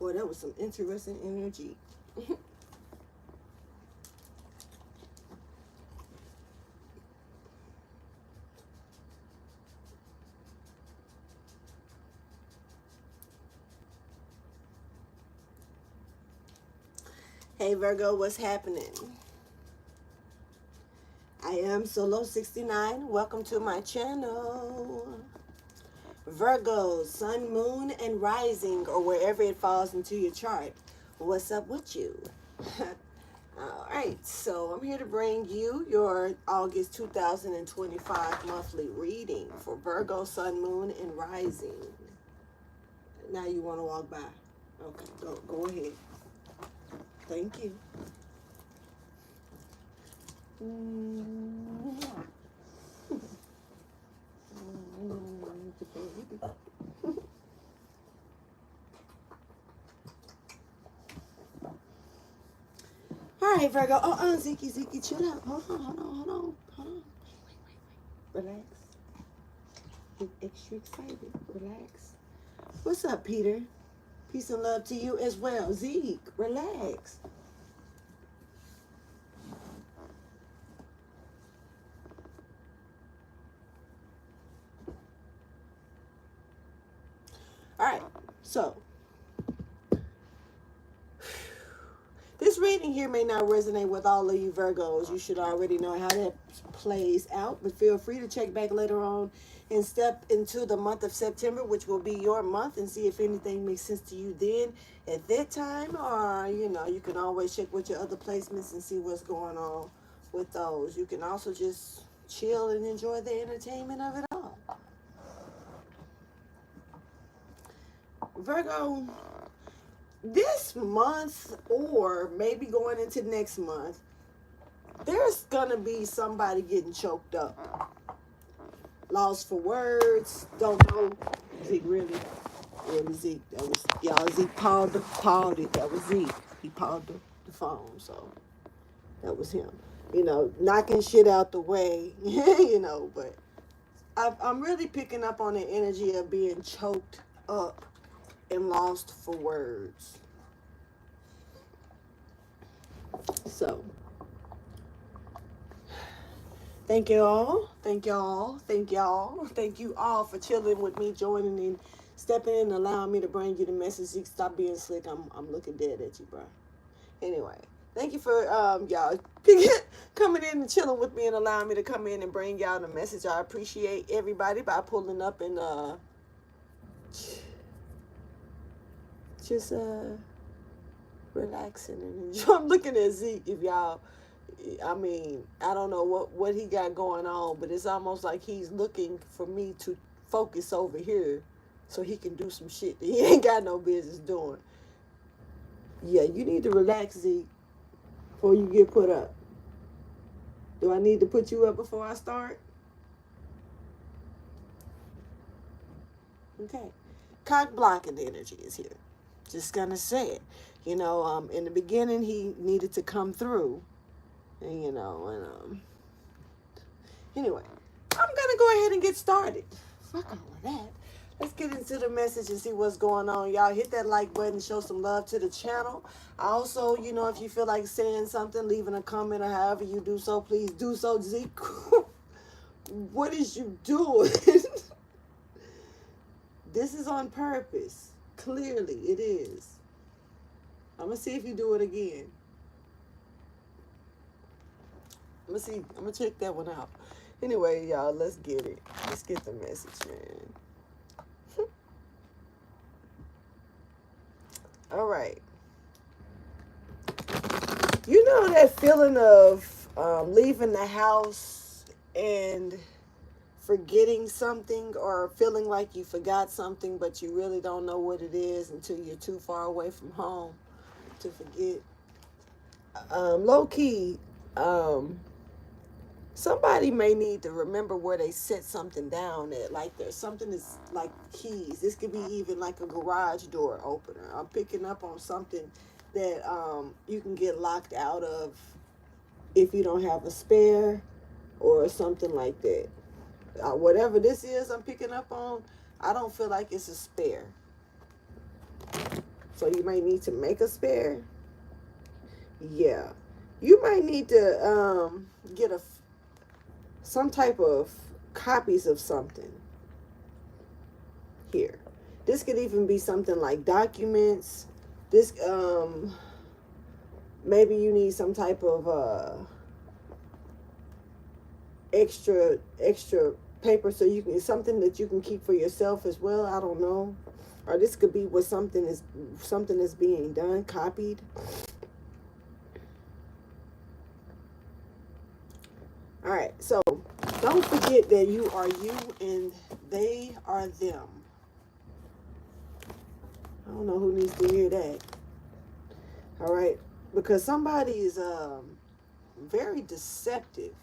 Boy, that was some interesting energy. Hey Virgo, what's happening? I am Solo69. Welcome to my channel. Virgo, sun, moon, and rising, or wherever it falls into your chart. What's up with you? All right, so I'm here to bring you your August 2025 monthly reading for Virgo, sun, moon, and rising. Now you want to walk by. Okay, go ahead. Thank you. All right, Virgo. Zeke, chill out. Hold on. Wait. Relax. Get extra excited. Relax. What's up, Peter? Peace and love to you as well. Zeke, relax. All right, so this reading here may not resonate with all of you Virgos. You should already know how that plays out, but feel free to check back later on and step into the month of September, which will be your month, and see if anything makes sense to you then at that time. Or, you can always check with your other placements and see what's going on with those. You can also just chill and enjoy the entertainment of it all. Virgo, this month, or maybe going into next month, there's gonna be somebody getting choked up, lost for words, don't know. Zeke, really Zeke, that was y'all. Zeke paused it. That was Zeke. He paused the phone, so that was him. Knocking shit out the way. But I'm really picking up on the energy of being choked up and lost for words. So thank you all for chilling with me, joining in, stepping in, allowing me to bring you the message. You stop being slick. I'm looking dead at you, bro. Anyway, thank you for y'all coming in and chilling with me and allowing me to come in and bring y'all the message. I appreciate everybody by pulling up and just relaxing and enjoy. I'm looking at Zeke. If y'all, I don't know what he got going on, but it's almost like he's looking for me to focus over here so he can do some shit that he ain't got no business doing. Yeah, you need to relax, Zeke, before you get put up. Do I need to put you up before I start? Okay. Cock blocking energy is here. Just gonna say it. In the beginning he needed to come through. And anyway, I'm gonna go ahead and get started. Fuck all of that. Let's get into the message and see what's going on. Y'all hit that like button, show some love to the channel. Also, if you feel like saying something, leaving a comment or however you do so, please do so. Zeke, what is you doing? This is on purpose. Clearly, it is. I'm going to see if you do it again. I'm going to check that one out. Anyway, y'all, let's get it. Let's get the message, man. All right. You know that feeling of leaving the house and forgetting something, or feeling like you forgot something, but you really don't know what it is until you're too far away from home to forget. Low key, somebody may need to remember where they set something down at. Like there's something that's like keys. This could be even like a garage door opener. I'm picking up on something that you can get locked out of if you don't have a spare or something like that. Whatever this is I'm picking up on, I don't feel like it's a spare. So you might need to make a spare. Yeah. You might need to get some type of copies of something here. This could even be something like documents. This maybe you need some type of extra paper so you can something that you can keep for yourself as well. I don't know. Or this could be what something is being done, copied. All right, so don't forget that you are you and they are them. I don't know who needs to hear that. All right, because somebody is very deceptive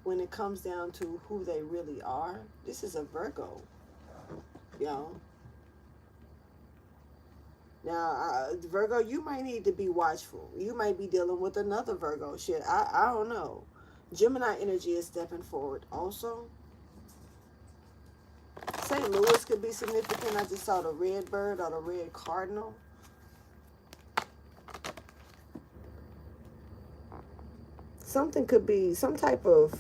when it comes down to who they really are. This is a Virgo, y'all. Now, Virgo, you might need to be watchful. You might be dealing with another Virgo. Shit, I don't know. Gemini energy is stepping forward also. St. Louis could be significant. I just saw the red bird or the red cardinal. Something could be some type of,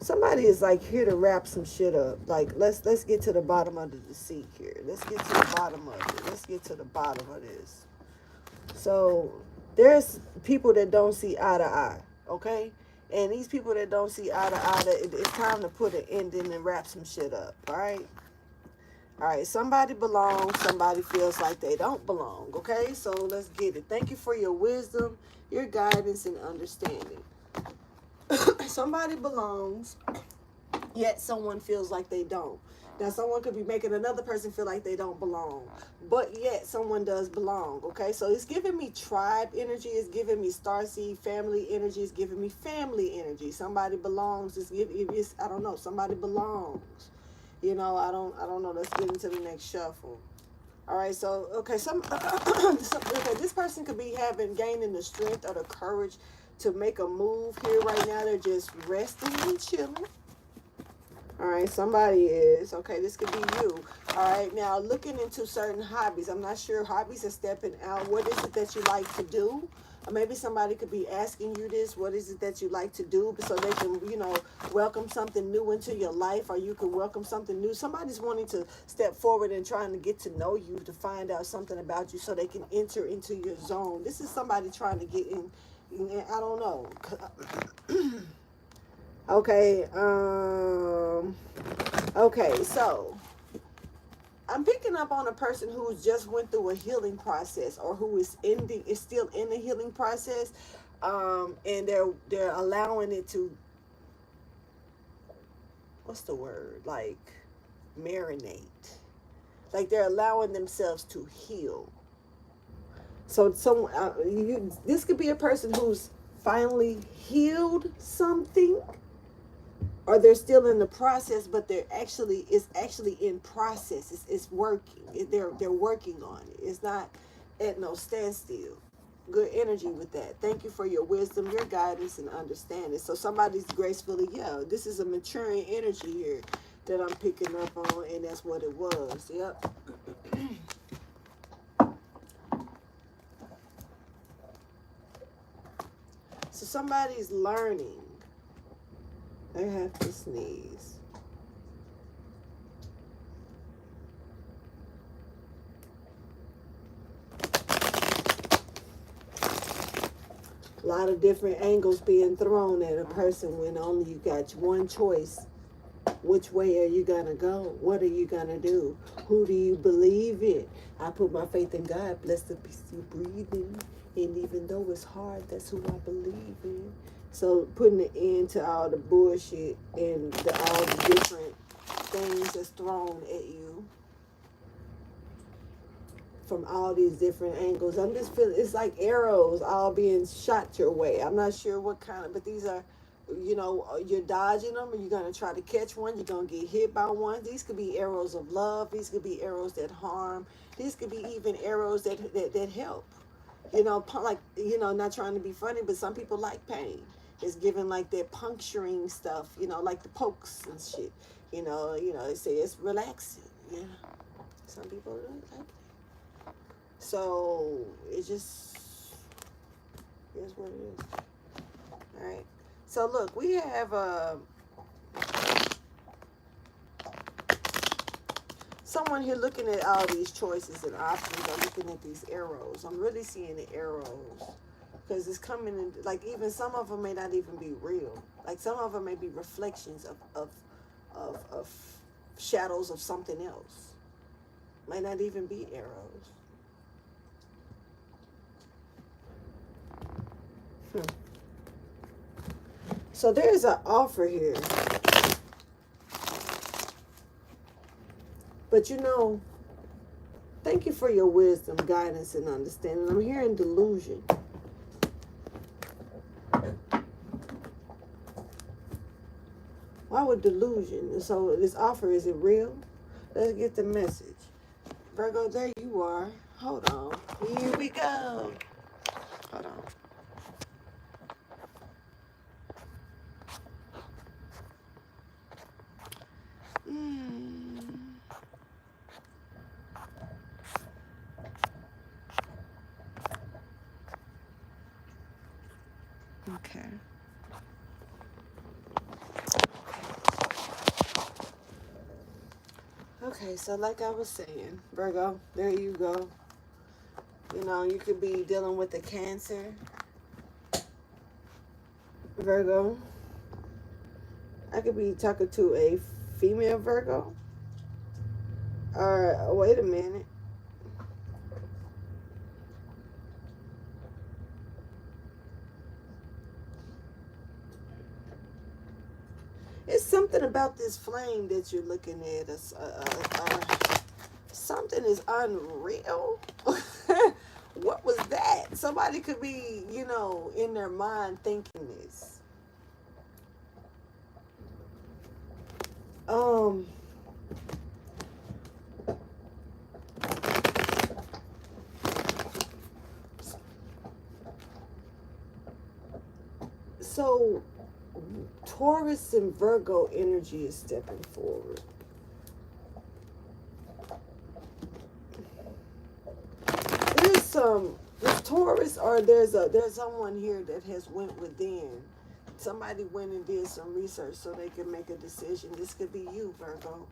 somebody is like here to wrap some shit up. Like let's get to the bottom of the deceit here. Let's get to the bottom of it. Let's get to the bottom of this. So there's people that don't see eye to eye, okay? And these people that don't see eye to eye, it's time to put an ending and wrap some shit up, all right? All right, somebody belongs, somebody feels like they don't belong, okay? So let's get it. Thank you for your wisdom, your guidance, and understanding. Somebody belongs, yet someone feels like they don't. Now, someone could be making another person feel like they don't belong, but yet someone does belong, okay? So it's giving me tribe energy. It's giving me starseed family energy. It's giving me family energy. Somebody belongs. It's I don't know. Somebody belongs. You know, I don't know. Let's get into the next shuffle. All right, so, okay, okay, this person could be gaining the strength or the courage to make a move here right now. They're just resting and chilling. All right, somebody is. Okay, this could be you. All right, now looking into certain hobbies. I'm not sure hobbies are stepping out. What is it that you like to do? Or maybe somebody could be asking you this. What is it that you like to do? So they can, welcome something new into your life, or you can welcome something new. Somebody's wanting to step forward and trying to get to know you, to find out something about you so they can enter into your zone. This is somebody trying to get in I don't know. Okay, okay, so I'm picking up on a person who's just went through a healing process, or who is still in the healing process, and they're allowing it to, what's the word, like marinate, like they're allowing themselves to heal. So this could be a person who's finally healed something, or they're still in the process, but it's actually in process. It's working. They're working on it. It's not at no standstill. Good energy with that. Thank you for your wisdom, your guidance, and understanding. So somebody's gracefully, this is a maturing energy here that I'm picking up on, and that's what it was. Yep. So somebody's learning. I have to sneeze. A lot of different angles being thrown at a person when only you got one choice. Which way are you going to go? What are you going to do? Who do you believe in? I put my faith in God. Bless the peace you breathing. And even though it's hard, that's who I believe in. So putting an end to all the bullshit and all the different things that's thrown at you from all these different angles. I'm just feeling it's like arrows all being shot your way. I'm not sure what kind of, but these are, you're dodging them, or you're going to try to catch one. You're going to get hit by one. These could be arrows of love. These could be arrows that harm. These could be even arrows that help. Not trying to be funny, but some people like pain. It's giving like that puncturing stuff, like the pokes and shit. They say it's relaxing. Yeah. Some people don't like it. So it just is what it is. All right. So look, we have someone here looking at all these choices and options. I'm looking at these arrows. I'm really seeing the arrows because it's coming in. Like even some of them may not even be real. Like some of them may be reflections of shadows of something else. Might not even be arrows. So there's an offer here. But you know, thank you for your wisdom, guidance, and understanding. I'm hearing delusion. Why would delusion? So this offer, is it real? Let's get the message. Virgo, there you are. Hold on. Here we go. Hold on. Okay. Okay, so like I was saying, Virgo, there you go. You know, you could be dealing with a Cancer, Virgo. I could be talking to a female Virgo. Or, wait a minute. It's something about this flame that you're looking at. Something is unreal. What was that? Somebody could be, you know, in their mind thinking this. So Taurus and Virgo energy is stepping forward. There's some with Taurus, or there's someone here that has went within. Somebody went and did some research so they can make a decision. This could be you, Virgo.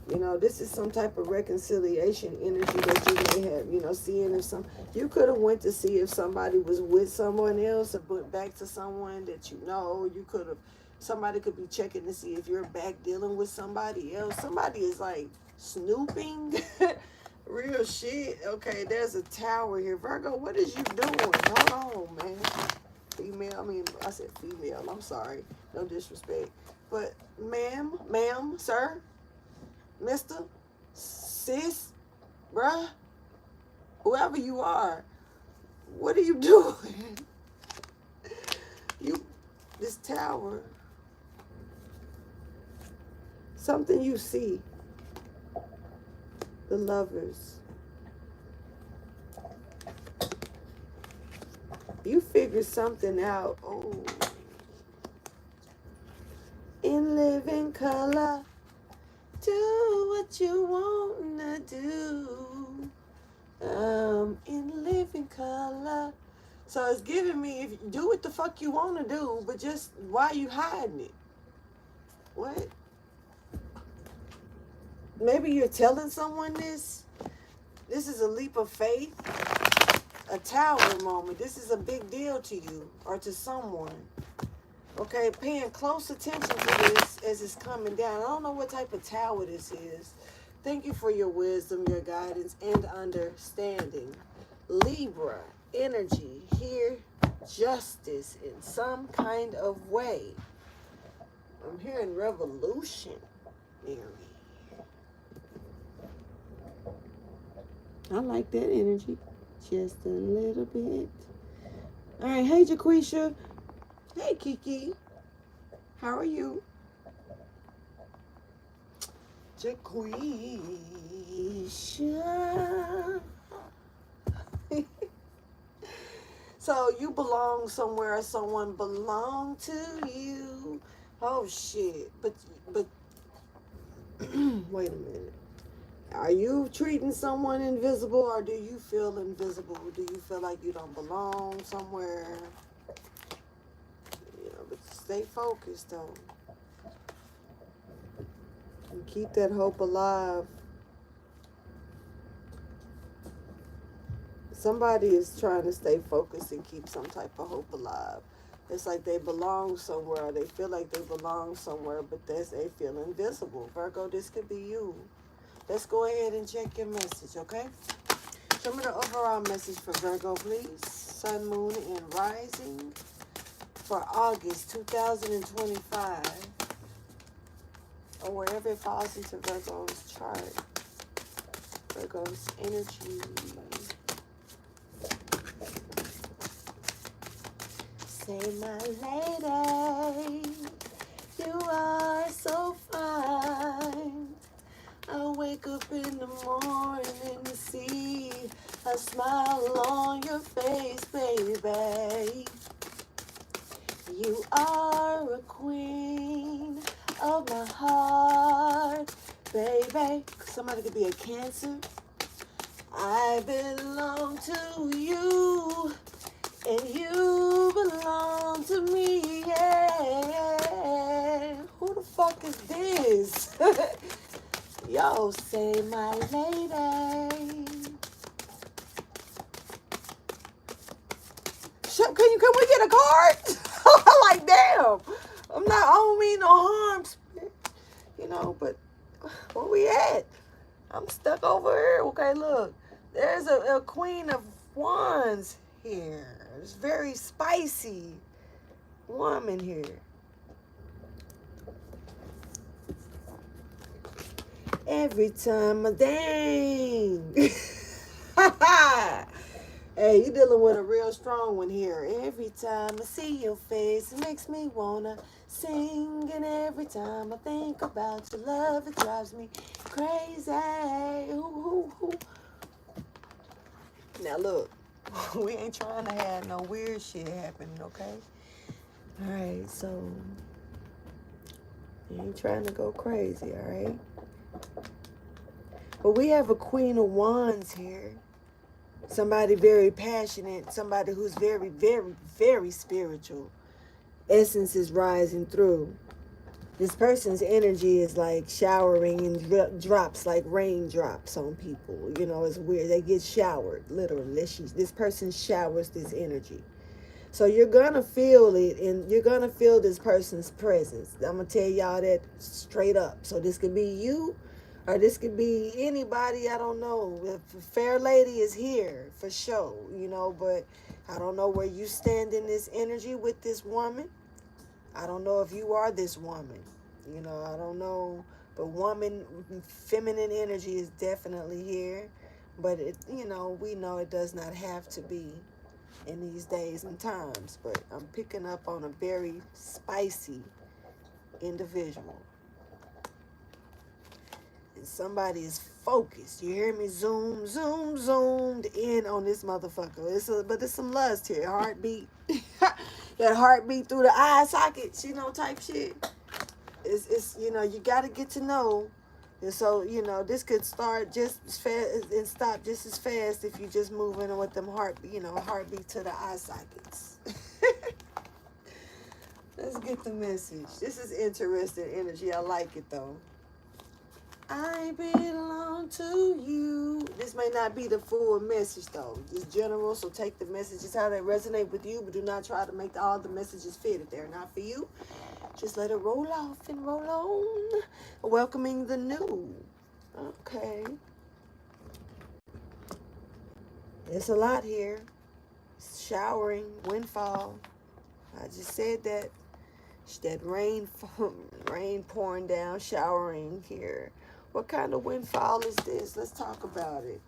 You know, this is some type of reconciliation energy that you may have, you know, seeing if you could have went to see if somebody was with someone else or went back to someone that you know. You could have, somebody could be checking to see if you're back dealing with somebody else. Somebody is like snooping. Real shit. Okay, there's a tower here. Virgo, what is you doing? Hold on, man. Female, I said female. I'm sorry. No disrespect. But ma'am, sir, mister, sis, bruh, whoever you are, what are you doing? This tower, something you see, the lovers. You figure something out. Oh, in living color. Do what you wanna do. In living color. So it's giving me, if you do what the fuck you wanna do, but just why you hiding it? What? Maybe you're telling someone this. This is a leap of faith. A tower moment. This is a big deal to you or to someone. Okay, paying close attention to this as it's coming down. I don't know what type of tower this is. Thank you for your wisdom, your guidance, and understanding. Libra, energy, here, justice in some kind of way. I'm hearing revolution, Mary. I like that energy. Just a little bit. All right, hey, Jaquisha. Hey, Kiki. How are you? Jaquisha. So you belong somewhere, someone belong to you. Oh, shit. But wait a minute. Are you treating someone invisible, or do you feel invisible? Do you feel like you don't belong somewhere? You know, but stay focused though. And keep that hope alive. Somebody is trying to stay focused and keep some type of hope alive. It's like they belong somewhere, or they feel like they belong somewhere, but they feel invisible. Virgo, this could be you. Let's go ahead and check your message, okay? Show me the overall message for Virgo, please. Sun, moon, and rising for August 2025. Or wherever it falls into Virgo's chart. Virgo's energy. Say, my lady, you are so fine. I wake up in the morning to see a smile on your face, baby. You are a queen of my heart, baby. Somebody could be a Cancer. I belong to you, and you belong to me, yeah. Who the fuck is this? Yo, say, my lady. Can we get a card? I'm like, damn. I don't mean no harm, you know, but where we at? I'm stuck over here. Okay, look. There's a Queen of Wands here. It's very spicy woman here. Every time I dang. Hey, you dealing with a real strong one here. Every time I see your face, it makes me wanna sing. And every time I think about your love, it drives me crazy. Ooh. Now look, we ain't trying to have no weird shit happening, okay? All right, so you ain't trying to go crazy, all right? But we have a Queen of Wands here. Somebody very passionate, somebody who's very, very, very spiritual. Essence is rising through. This person's energy is like showering and drops like raindrops on people. You know, it's weird. They get showered, literally. This person showers this energy. So you're going to feel it, and you're going to feel this person's presence. I'm going to tell y'all that straight up. So this could be you, or this could be anybody, I don't know. If a fair lady is here, for sure, you know, but I don't know where you stand in this energy with this woman. I don't know if you are this woman. You know, I don't know. But woman, feminine energy is definitely here. But, we know it does not have to be in these days and times. But I'm picking up on a very spicy individual. And somebody is focused. You hear me? Zoomed in on this motherfucker. But there's some lust here. Heartbeat. That heartbeat through the eye sockets, type shit. It's you got to get to know. And so, this could start just as fast and stop just as fast if you just moving with them heartbeat to the eye sockets. Let's get the message. This is interesting energy. I like it, though. I belong to you. This may not be the full message, though. It's general, so take the messages how they resonate with you, but do not try to make all the messages fit. If they're not for you, just let it roll off and roll on. Welcoming the new. Okay. There's a lot here. Showering, windfall. I just said that. That rain pouring down, showering here. What kind of windfall is this? Let's talk about it.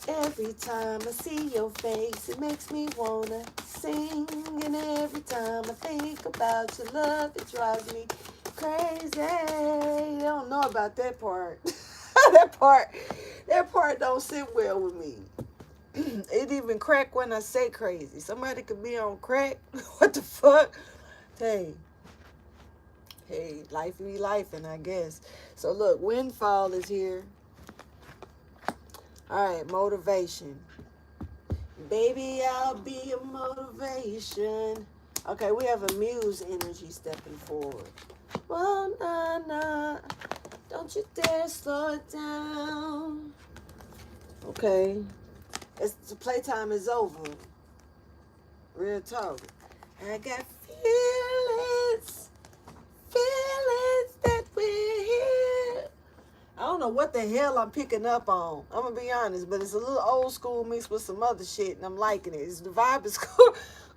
Every time I see your face, it makes me wanna sing. And every time I think about your love, it drives me crazy. I don't know about that part. that part don't sit well with me. It even crack when I say crazy. Somebody could be on crack. What the fuck? Hey, life be lifing, I guess. So look, windfall is here. All right, motivation. Baby, I'll be a motivation. Okay, we have a muse energy stepping forward. Well, nah, nah. Don't you dare slow it down. Okay. The playtime is over. Real talk. I got feelings. Feelings that we're here. I don't know what the hell I'm picking up on. I'm gonna be honest, but it's a little old school mixed with some other shit, and I'm liking it. The vibe is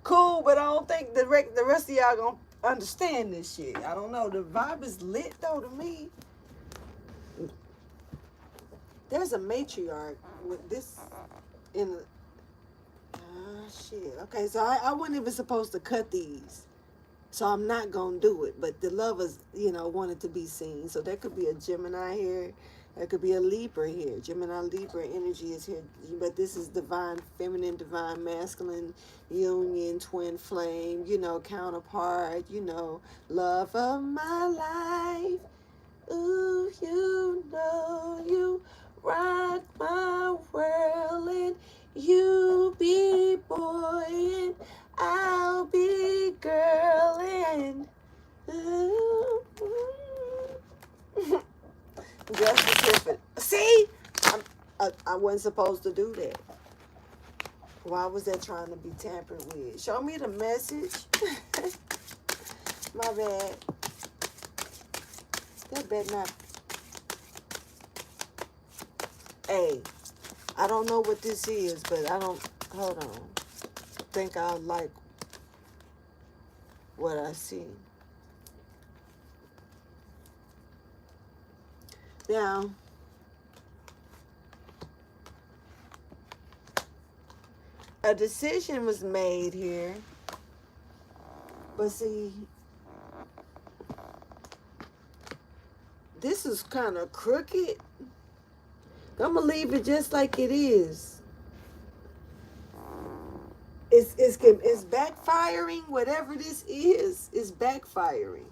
cool, but I don't think the rest of y'all gonna understand this shit. I don't know. The vibe is lit though to me. There's a matriarch with this in the. Shit. Okay, so I wasn't even supposed to cut these. So I'm not going to do it. But the lovers, wanted to be seen. So there could be a Gemini here. There could be a Libra here. Gemini, Libra energy is here. But this is divine feminine, divine masculine, union, twin flame, counterpart, love of my life. Ooh, you rock my world, and you be boy, and I'll be girl, and Justice Tiffany. See, I wasn't supposed to do that. Why was that trying to be tampered with? Show me the message. My bad. That better not. Hey, I don't know what this is, but I don't. Hold on. I think I like what I see. Now, a decision was made here, but see, this is kind of crooked. I'm gonna leave it just like it is. It's backfiring. Whatever this is backfiring.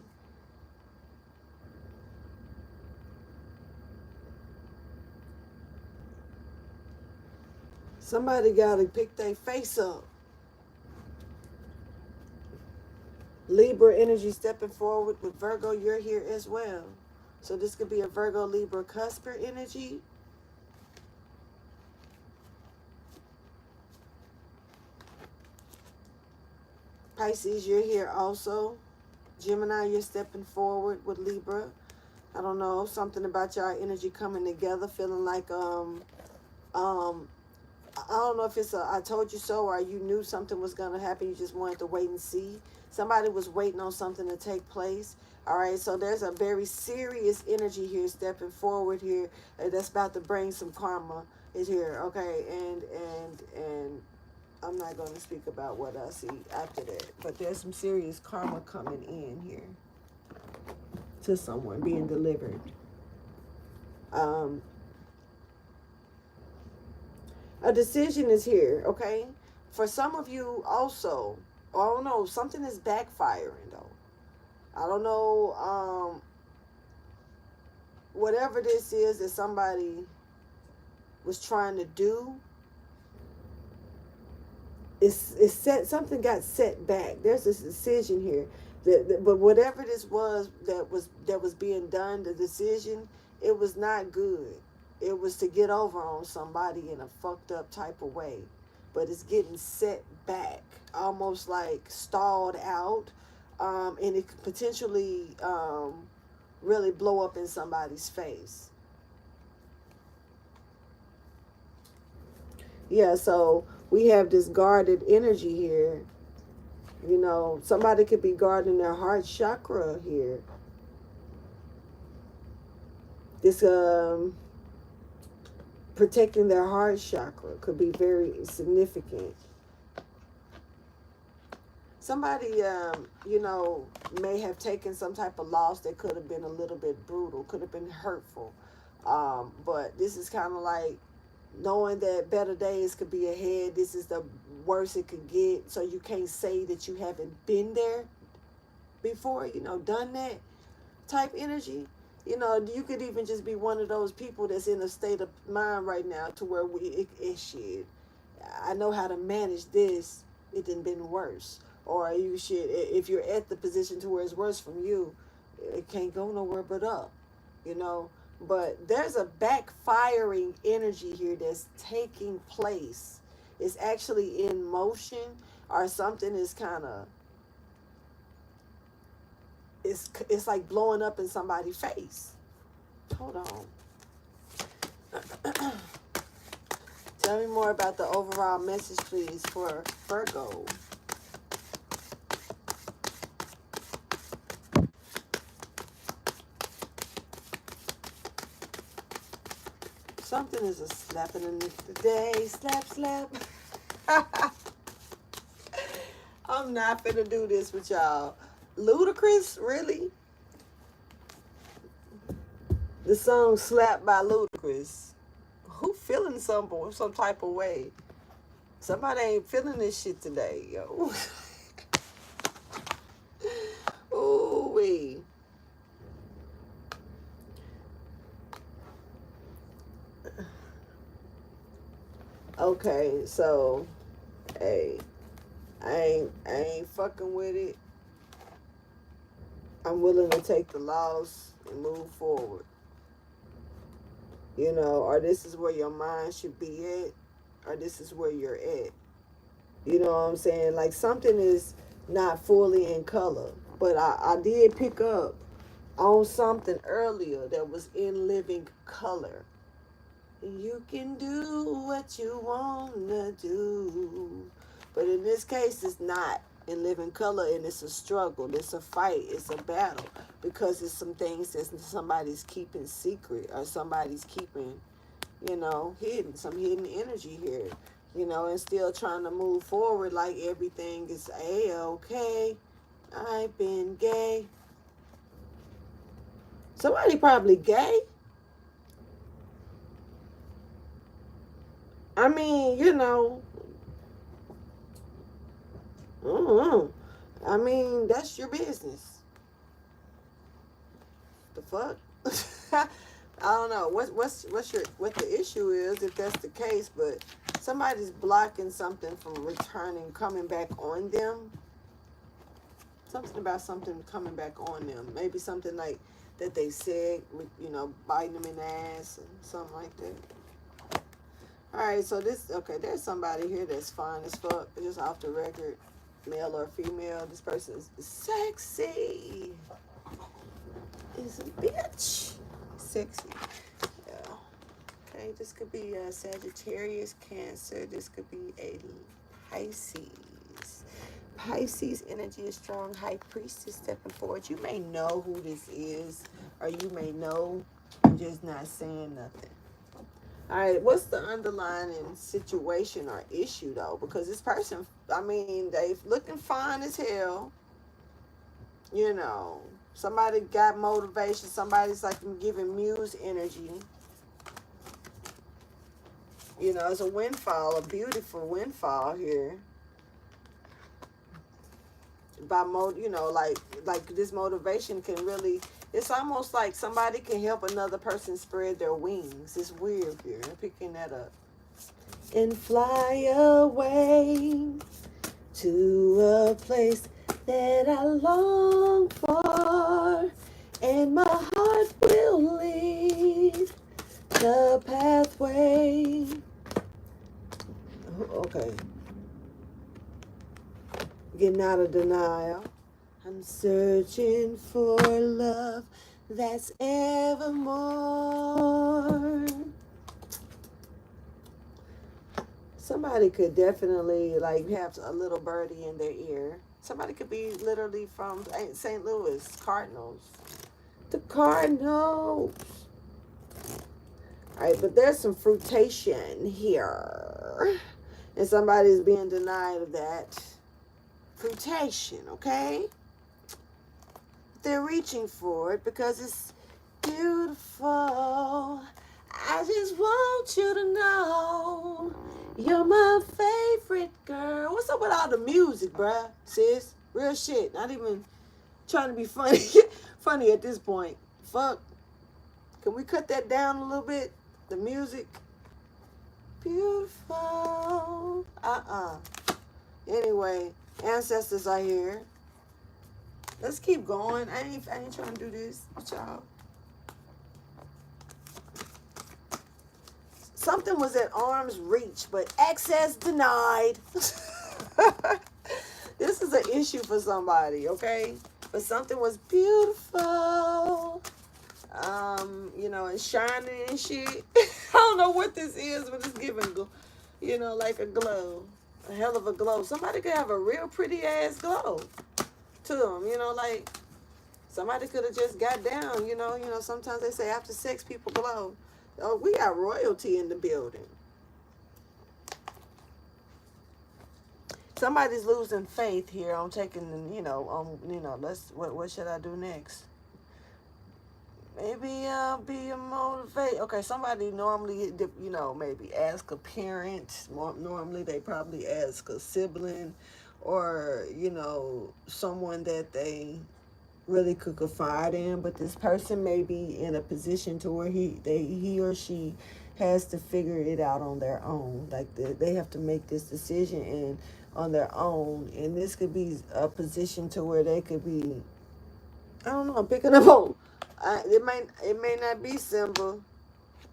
Somebody gotta pick their face up. Libra energy stepping forward with Virgo. You're here as well. So this could be a Virgo Libra cusper energy. Pisces, you're here also. Gemini, you're stepping forward with Libra. I don't know, something about y'all energy coming together, feeling like I don't know if it's I told you so, or you knew something was gonna happen. You just wanted to wait and see. Somebody was waiting on something to take place. All right, so there's a very serious energy here stepping forward here that's about to bring some karma. Is here, okay, and I'm not going to speak about what I see after that, but there's some serious karma coming in here to someone being delivered. A decision is here, okay? For some of you also, I don't know, something is backfiring though. I don't know, whatever this is that somebody was trying to do, it's set, something got set back. There's this decision here. But whatever this was that was being done, the decision, it was not good. It was to get over on somebody in a fucked up type of way. But it's getting set back, almost like stalled out. And it could potentially really blow up in somebody's face. Yeah, so we have this guarded energy here. You know, somebody could be guarding their heart chakra here. This protecting their heart chakra could be very significant. Somebody, you know, may have taken some type of loss that could have been a little bit brutal, could have been hurtful. But this is kind of like knowing that better days could be ahead. This is the worst it could get. So you can't say that you haven't been there before, you know, done that type energy. You know, you could even just be one of those people that's in a state of mind right now to where shit. I know how to manage this. It done been worse. Or you should, if you're at the position to where it's worse from you, it can't go nowhere but up. You know, but there's a backfiring energy here that's taking place. It's actually in motion, or something is kind of, it's like blowing up in somebody's face. Hold on. Tell me more about the overall message, please, for Virgo. Something is a slapping in the day. Slap, slap. I'm not finna do this with y'all. Ludacris, really? The song Slap by Ludacris. Who feeling some type of way? Somebody ain't feeling this shit today, yo. Ooh wee. Okay, so hey, I ain't fucking with it. I'm willing to take the loss and move forward. You know, or this is where your mind should be at, or this is where you're at. You know what I'm saying? Like something is not fully in color. But I did pick up on something earlier that was in living color. You can do what you wanna do. But in this case, it's not in living color, and it's a struggle. It's a fight. It's a battle. Because it's some things that somebody's keeping secret, or somebody's keeping, you know, hidden. Some hidden energy here. You know, and still trying to move forward like everything is A-okay. I've been gay. Somebody probably gay. I mean, you know, I don't know. I mean, that's your business. The fuck? I don't know. What the issue is, if that's the case, but somebody's blocking something from returning, coming back on them. Something about something coming back on them. Maybe something like that they said, with, you know, biting them in the ass and something like that. All right, so there's somebody here that's fine as fuck, just off the record, male or female. This person is sexy. Is a bitch. Sexy. Yeah. Okay, this could be a Sagittarius, Cancer. This could be a Pisces. Pisces energy is strong. High priestess stepping forward. You may know who this is, or you may know, I'm just not saying nothing. All right, what's the underlying situation or issue, though? Because this person, I mean, they looking fine as hell. You know, somebody got motivation. Somebody's like giving muse energy. You know, it's a windfall, a beautiful windfall here. You know, like this motivation can really, it's almost like somebody can help another person spread their wings. It's weird here. I'm picking that up. And fly away to a place that I long for, and my heart will lead the pathway. Okay. Getting out of denial. I'm searching for love that's evermore. Somebody could definitely like have a little birdie in their ear. Somebody could be literally from St. Louis, Cardinals. The Cardinals. All right, but there's some fruitation here. And somebody's being denied of that fruitation, okay? They're reaching for it because it's beautiful. I just want you to know you're my favorite girl. What's up with all the music, bruh, sis? Real shit. Not even trying to be funny. Funny at this point. Fuck. Can we cut that down a little bit? The music. Beautiful. Anyway, ancestors are here. Let's keep going. I ain't trying to do this with y'all. Something was at arm's reach, but access denied. This is an issue for somebody, okay? But something was beautiful. You know, and shining and shit. I don't know what this is, but it's giving, you know, like a glow. A hell of a glow. Somebody could have a real pretty ass glow to them, you know, like somebody could have just got down, you know, sometimes they say after sex people glow. Oh, we got royalty in the building. Somebody's losing faith here on taking, let's, what should I do next? Maybe be a motivate. Okay, somebody normally, maybe ask a parent. Normally they probably ask a sibling or, someone that they really could confide in. But this person may be in a position to where he or she has to figure it out on their own. Like they have to make this decision and on their own. And this could be a position to where they could be, I don't know, I'm picking up on. It may not be simple.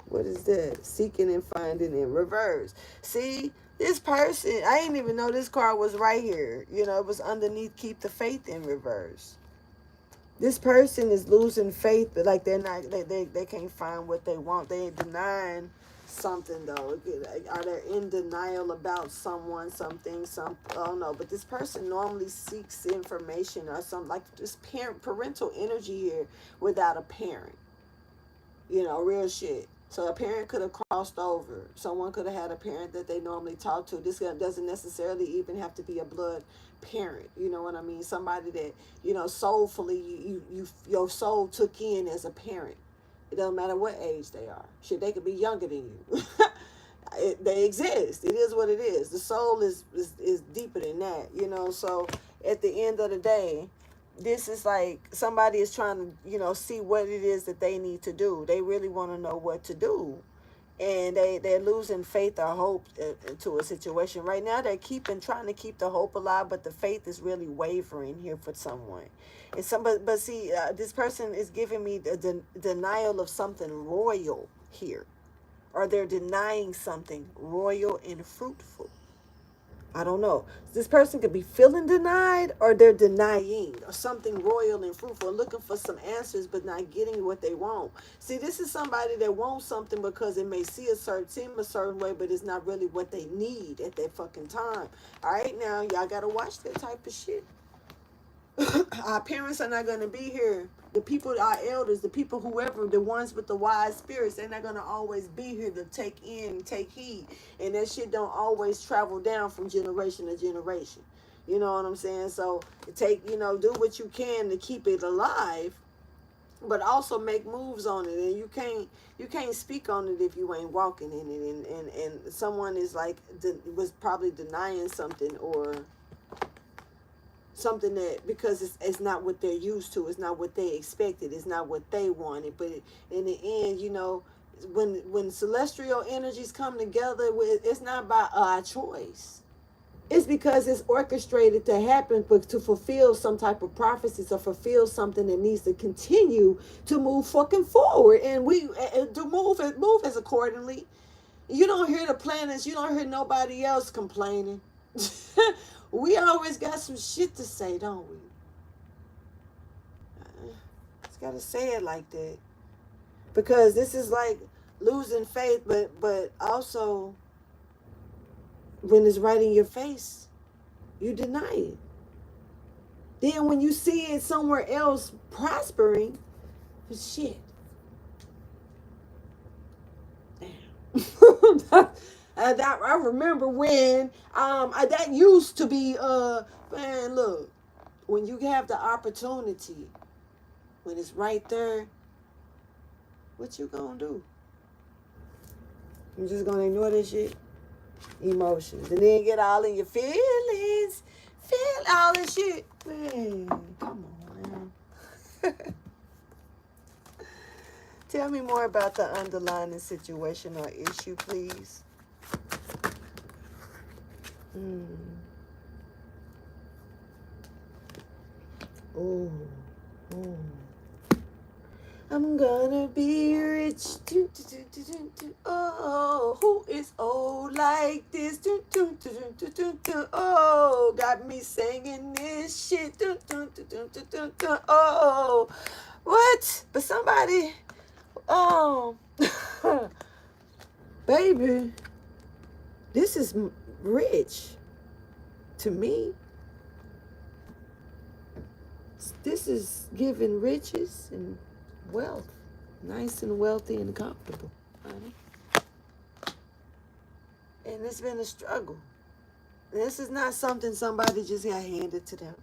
What is that? Seeking and finding in reverse. See, this person, I didn't even know this card was right here. You know, it was underneath keep the faith in reverse. This person is losing faith, but like they're not, they can't find what they want. They ain't denying something though. Are they in denial about someone, something, I don't know. But this person normally seeks information or something like this parental energy here without a parent. Real shit. So a parent could have crossed over. Someone could have had a parent that they normally talk to. This doesn't necessarily even have to be a blood parent. You know what I mean? Somebody that, soulfully your soul took in as a parent. It doesn't matter what age they are. Shit, they could be younger than you. They exist. It is what it is. The soul is deeper than that, So at the end of the day, this is like somebody is trying to, see what it is that they need to do. They really want to know what to do. And they're losing faith or hope to a situation. Right now, they're trying to keep the hope alive, but the faith is really wavering here for someone. And but see, this person is giving me the denial of something royal here. Or they're denying something royal and fruitful. I don't know. This person could be feeling denied or they're denying or something royal and fruitful, looking for some answers but not getting what they want. See, this is somebody that wants something because it may seem a certain way, but it's not really what they need at that fucking time. All right, now, y'all got to watch that type of shit. Our parents are not going to be here. The people, our elders, the people, whoever, the ones with the wise spirits, they're not going to always be here to take heed. And that shit don't always travel down from generation to generation. You know what I'm saying? So do what you can to keep it alive, but also make moves on it. And you can't speak on it if you ain't walking in it. And someone is was probably denying something or something that because it's not what they're used to, it's not what they expected, it's not what they wanted. But in the end, when celestial energies come together, it's not by our choice. It's because it's orchestrated to happen, but to fulfill some type of prophecies or fulfill something that needs to continue to move fucking forward, and we to move as accordingly. You don't hear the planets, you don't hear nobody else complaining. We always got some shit to say, don't we? Just gotta say it like that. Because this is like losing faith, but also when it's right in your face, you deny it. Then when you see it somewhere else prospering, shit. Damn. I remember when that used to be man, look, when you have the opportunity, when it's right there, what you gonna do? You just gonna ignore this shit? Emotions, and then get all in your feelings, feel all this shit. Man, come on, man. Tell me more about the underlying situation or issue, please. Oh, oh. I'm gonna be rich. Oh, who is old like this? Oh, got me singing this shit. Oh, what? But somebody, oh, baby, this is rich to me. This is giving riches and wealth, nice and wealthy and comfortable, honey. And it's been a struggle. This is not something somebody just got handed to them.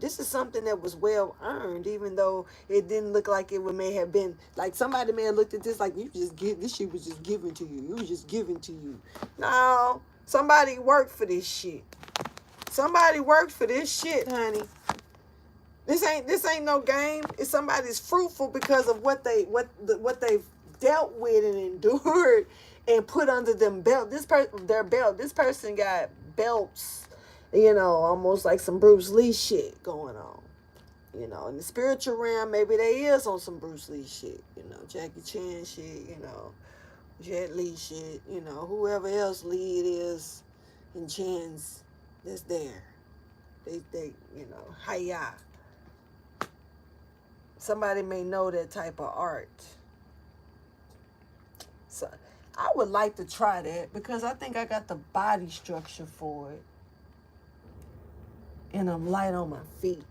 This is something that was well earned, even though it didn't look like it may have been, like somebody may have looked at this like, you just give, this shit was just given to you. It was just given to you. No, somebody worked for this shit. Somebody worked for this shit, honey. This ain't no game. It's somebody's fruitful because of what they've dealt with and endured and put under them belt. Their belt. This person got belts, almost like some Bruce Lee shit going on. In the spiritual realm, maybe they is on some Bruce Lee shit. Jackie Chan shit. Jet Li shit. Whoever else Lee it is in Chan's that's there. They hiya. Somebody may know that type of art. So I would like to try that because I think I got the body structure for it. And I'm light on my feet.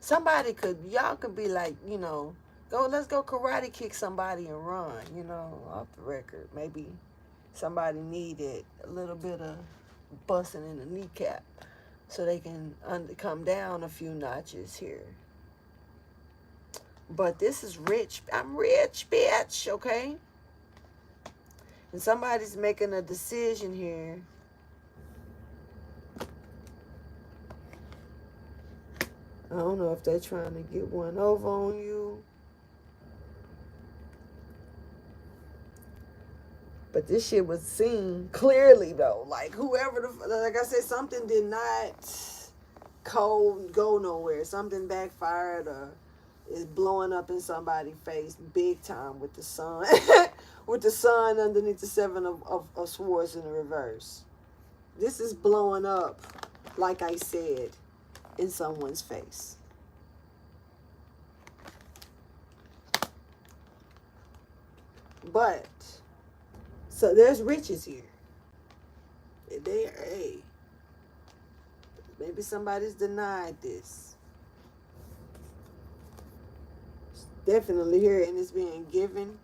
Y'all could be like, let's go karate kick somebody and run, off the record. Maybe somebody needed a little bit of busting in the kneecap so they can come down a few notches here. But this is rich. I'm rich, bitch, okay? And somebody's making a decision here. I don't know if they're trying to get one over on you. But this shit was seen clearly, though. Like, like I said, something did not go nowhere. Something backfired or is blowing up in somebody's face big time with the sun. With the sun underneath the seven of swords in the reverse. This is blowing up, like I said, in someone's face. But, so there's riches here. Maybe somebody's denied this. It's definitely here and it's being given.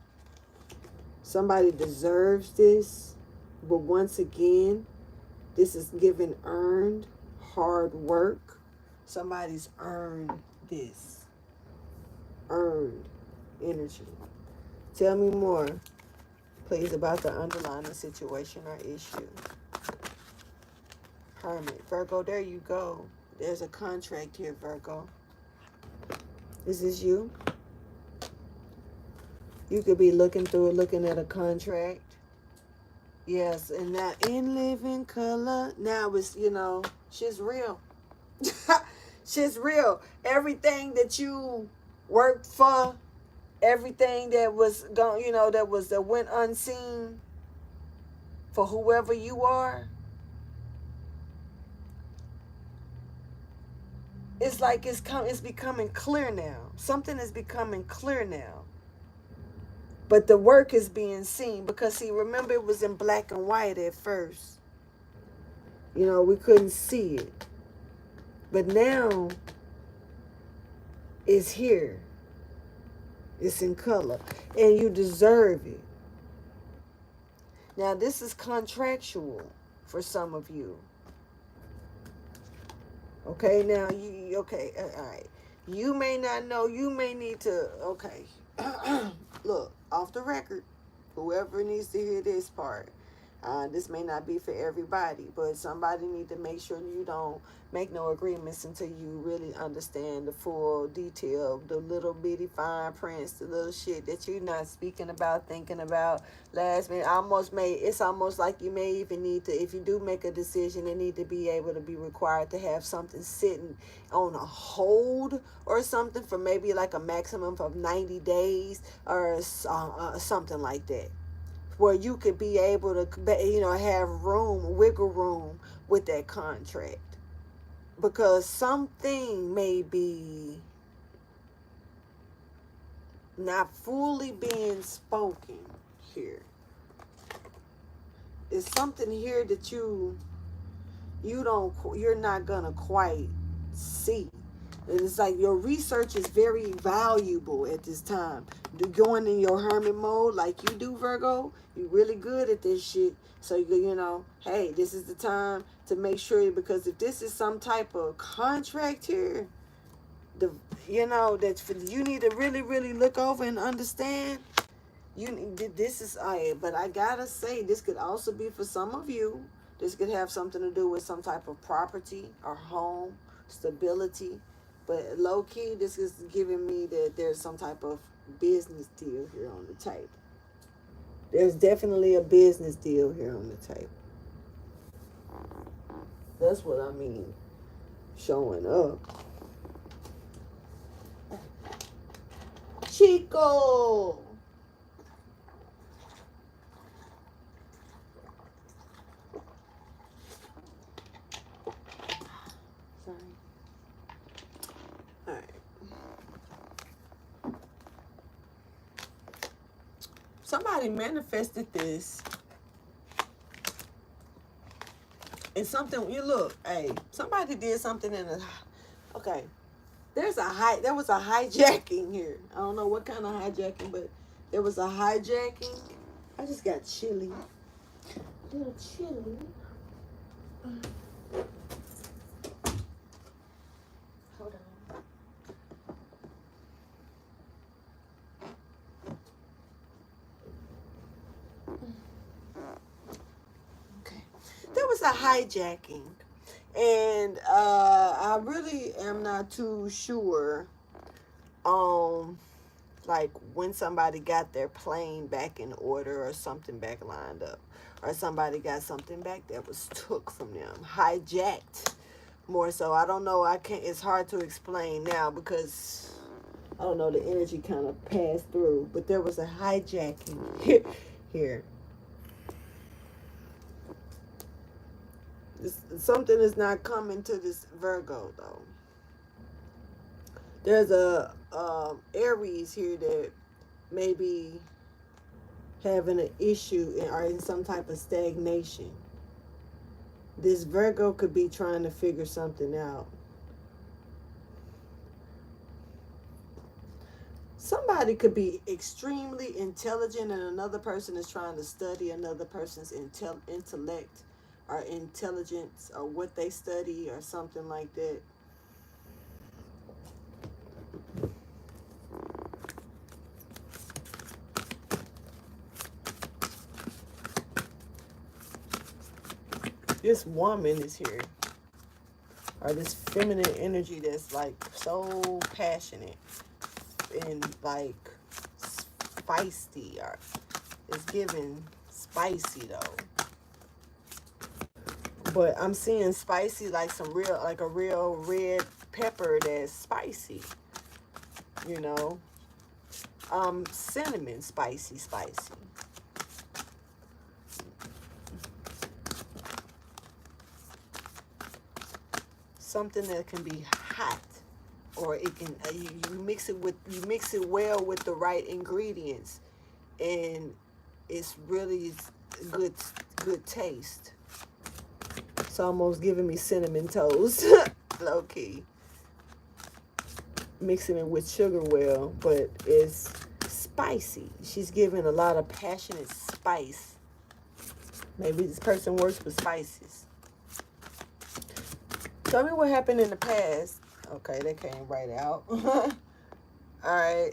Somebody deserves this. But once again, this is given earned hard work. Somebody's earned this. Earned energy. Tell me more, please, about the underlying situation or issue. Hermit. Virgo, there you go. There's a contract here, Virgo. Is this you? You could be looking at a contract. Yes, and that in living color. Now it's, shit's real. Shit's real. Everything that you worked for, everything that was going, that went unseen for whoever you are. It's like it's becoming clear now. Something is becoming clear now. But the work is being seen because, see, remember it was in black and white at first. We couldn't see it. But now it's here. It's in color. And you deserve it. Now, this is contractual for some of you. Okay, now, all right. You may not know, you may need to, okay. Look, off the record, whoever needs to hear this part, This may not be for everybody, but somebody need to make sure you don't make no agreements until you really understand the full detail, the little bitty fine prints, the little shit that you're not speaking about, thinking about last minute. It's almost like you may even need to, if you do make a decision, it need to be able to be required to have something sitting on a hold or something for maybe like a maximum of 90 days or something like that, where you could be able to, have wiggle room with that contract, because something may be not fully being spoken here. It's something here that you're not gonna quite see. It's like your research is very valuable at this time. Going in your hermit mode like you do, Virgo, you're really good at this shit. So, hey, this is the time to make sure, because if this is some type of contract here, that you need to really, really look over and understand. But I gotta say, this could also be for some of you. This could have something to do with some type of property or home, stability. But low key, this is giving me that there's some type of business deal here on the table. There's definitely a business deal here on the table. That's what I mean. Showing up. Chico! Sorry. All right. Somebody manifested this. And something, somebody did something okay. There was a hijacking here. I don't know what kind of hijacking, but there was a hijacking. I just got chilly. A little chilly. Hold on. Okay. There was a hijacking. And I really am not too sure like when somebody got their plane back in order or something back lined up, or somebody got something back that was took from them, hijacked more so. I don't know. It's hard to explain now because I don't know, the energy kind of passed through, but there was a hijacking here. Something is not coming to this Virgo though. There's a Aries here that may be having an issue or in some type of stagnation. This Virgo could be trying to figure something out. Somebody could be extremely intelligent and another person is trying to study another person's intellect or intelligence or what they study or something like that. This woman is here, or this feminine energy that's like so passionate and like feisty, or it's giving spicy though. But I'm seeing spicy like a real red pepper that's spicy. Cinnamon spicy. Something that can be hot, or it can you mix it well with the right ingredients, and it's really good taste. It's almost giving me cinnamon toast, low key. Mixing it with sugar well, but it's spicy. She's giving a lot of passionate spice. Maybe this person works with spices. Tell me what happened in the past. Okay, that came right out. All right.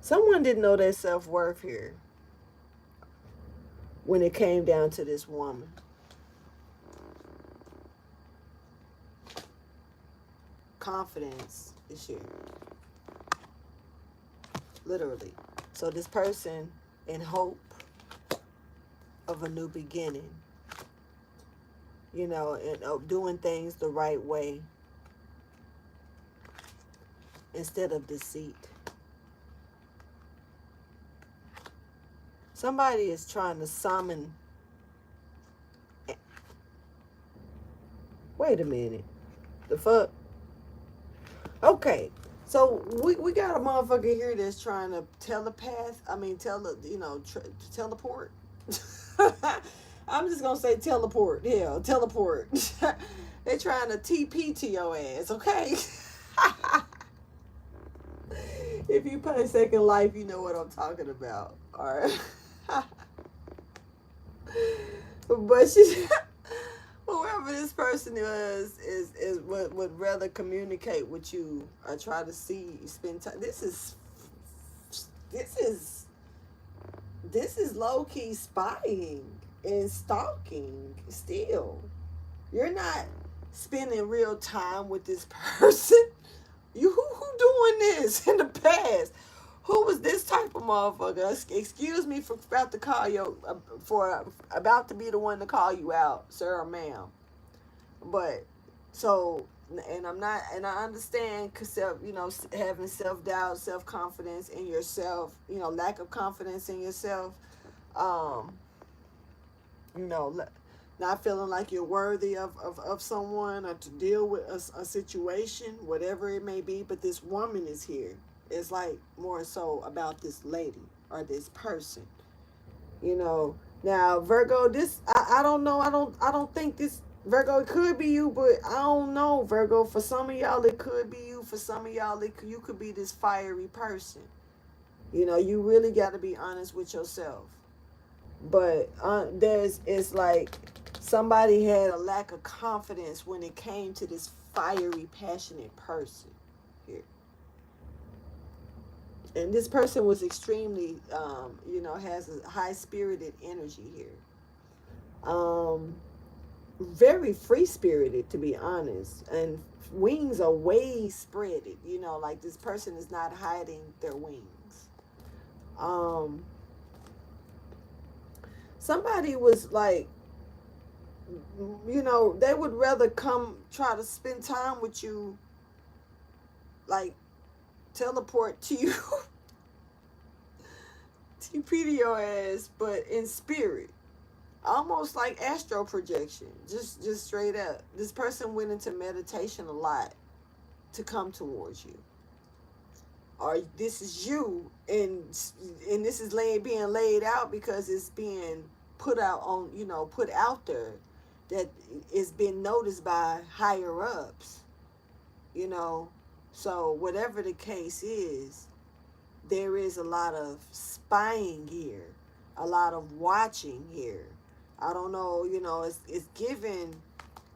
Someone didn't know their self-worth here when it came down to this woman. Confidence is here. Literally. So this person in hope of a new beginning, you know, and of doing things the right way instead of deceit. Somebody is trying to summon. Wait a minute. The fuck? Okay. So we got a motherfucker here that's trying to telepath. I mean, teleport. I'm just gonna say teleport. Yeah, teleport. They trying to TP to your ass. Okay. If you play Second Life, you know what I'm talking about. All right. But she, whoever this person is would rather communicate with you or try to see you spend time. This is low key spying and stalking. Still, you're not spending real time with this person. Who doing this in the past? Who was this type of motherfucker? Excuse me for about to call you for about to be the one to call you out, sir or ma'am. But so, and I'm not, and I understand, cause having self-doubt, self-confidence in yourself, lack of confidence in yourself, um, you know, not feeling like you're worthy of someone or to deal with a situation, whatever it may be. But this woman is here. It's like more so about this lady or this person. Now Virgo, this I don't know. I don't think this Virgo, it could be you, but I don't know, Virgo. For some of y'all it could be you. For some of y'all you could be this fiery person. You really got to be honest with yourself. But it's like somebody had a lack of confidence when it came to this fiery, passionate person here. And this person was extremely, has a high-spirited energy here. Very free-spirited, to be honest. And wings are way spreaded. Like this person is not hiding their wings. Somebody was like, they would rather come try to spend time with you, like teleport to you, TP to your ass, but in spirit, almost like astro projection. Just straight up, this person went into meditation a lot to come towards you, or this is you, and this is being laid out because it's being put out there, that it's been noticed by higher ups. So whatever the case is, there is a lot of spying here, a lot of watching here. I don't know, it's given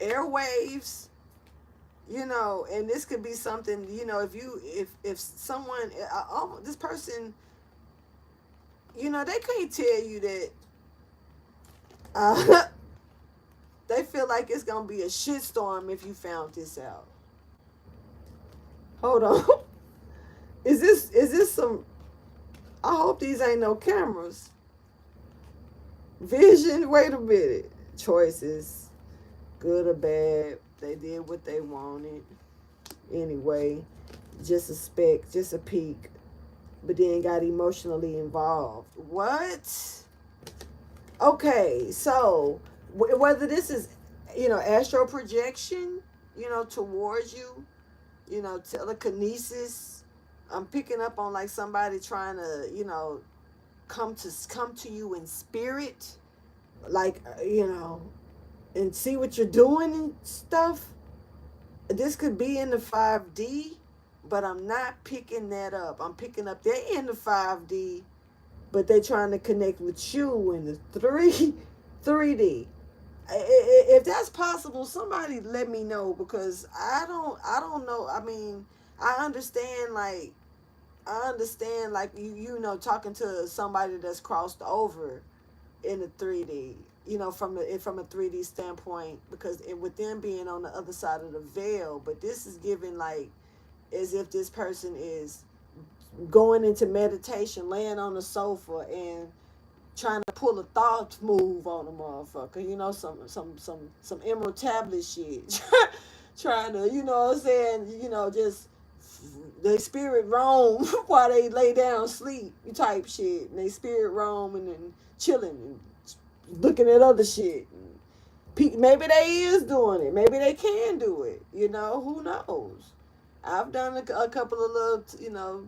airwaves, and this could be something, if someone, this person, they can't tell you that they feel like it's gonna be a shitstorm if you found this out. Hold on. Is this some, I hope these ain't no cameras. Vision, wait a minute. Choices, good or bad, they did what they wanted. Anyway, just a speck, just a peek, but then got emotionally involved. What? Okay, so whether this is, astral projection, towards you, telekinesis, I'm picking up on like somebody trying to, come to you in spirit, like, and see what you're doing and stuff. This could be in the 5D, but I'm not picking that up. I'm picking up they're in the 5D, but they're trying to connect with you in the 3D. If that's possible, somebody let me know, because I don't know. I mean, I understand, like, I understand, like, you know, talking to somebody that's crossed over in the 3D, you know, from a 3D standpoint, because with them being on the other side of the veil, but this is giving like as if this person is going into meditation, laying on the sofa and trying to pull a thought move on a motherfucker, you know, some emerald tablet shit. Trying to, you know what I'm saying, you know, just they spirit roam while they lay down sleep type shit. And they spirit roam and then chilling and looking at other shit. Maybe they is doing it. Maybe they can do it. You know, who knows? I've done a couple of little, you know,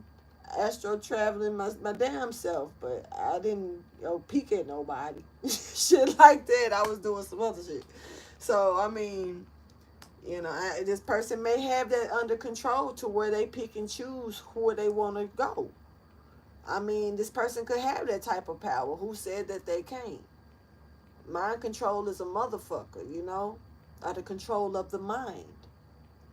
astro traveling my damn self, but I didn't, you know, peek at nobody. Shit like that. I was doing some other shit. So, I mean, you know, this person may have that under control to where they pick and choose who they want to go. I mean, this person could have that type of power. Who said that they can't? Mind control is a motherfucker, you know? Or the control of the mind.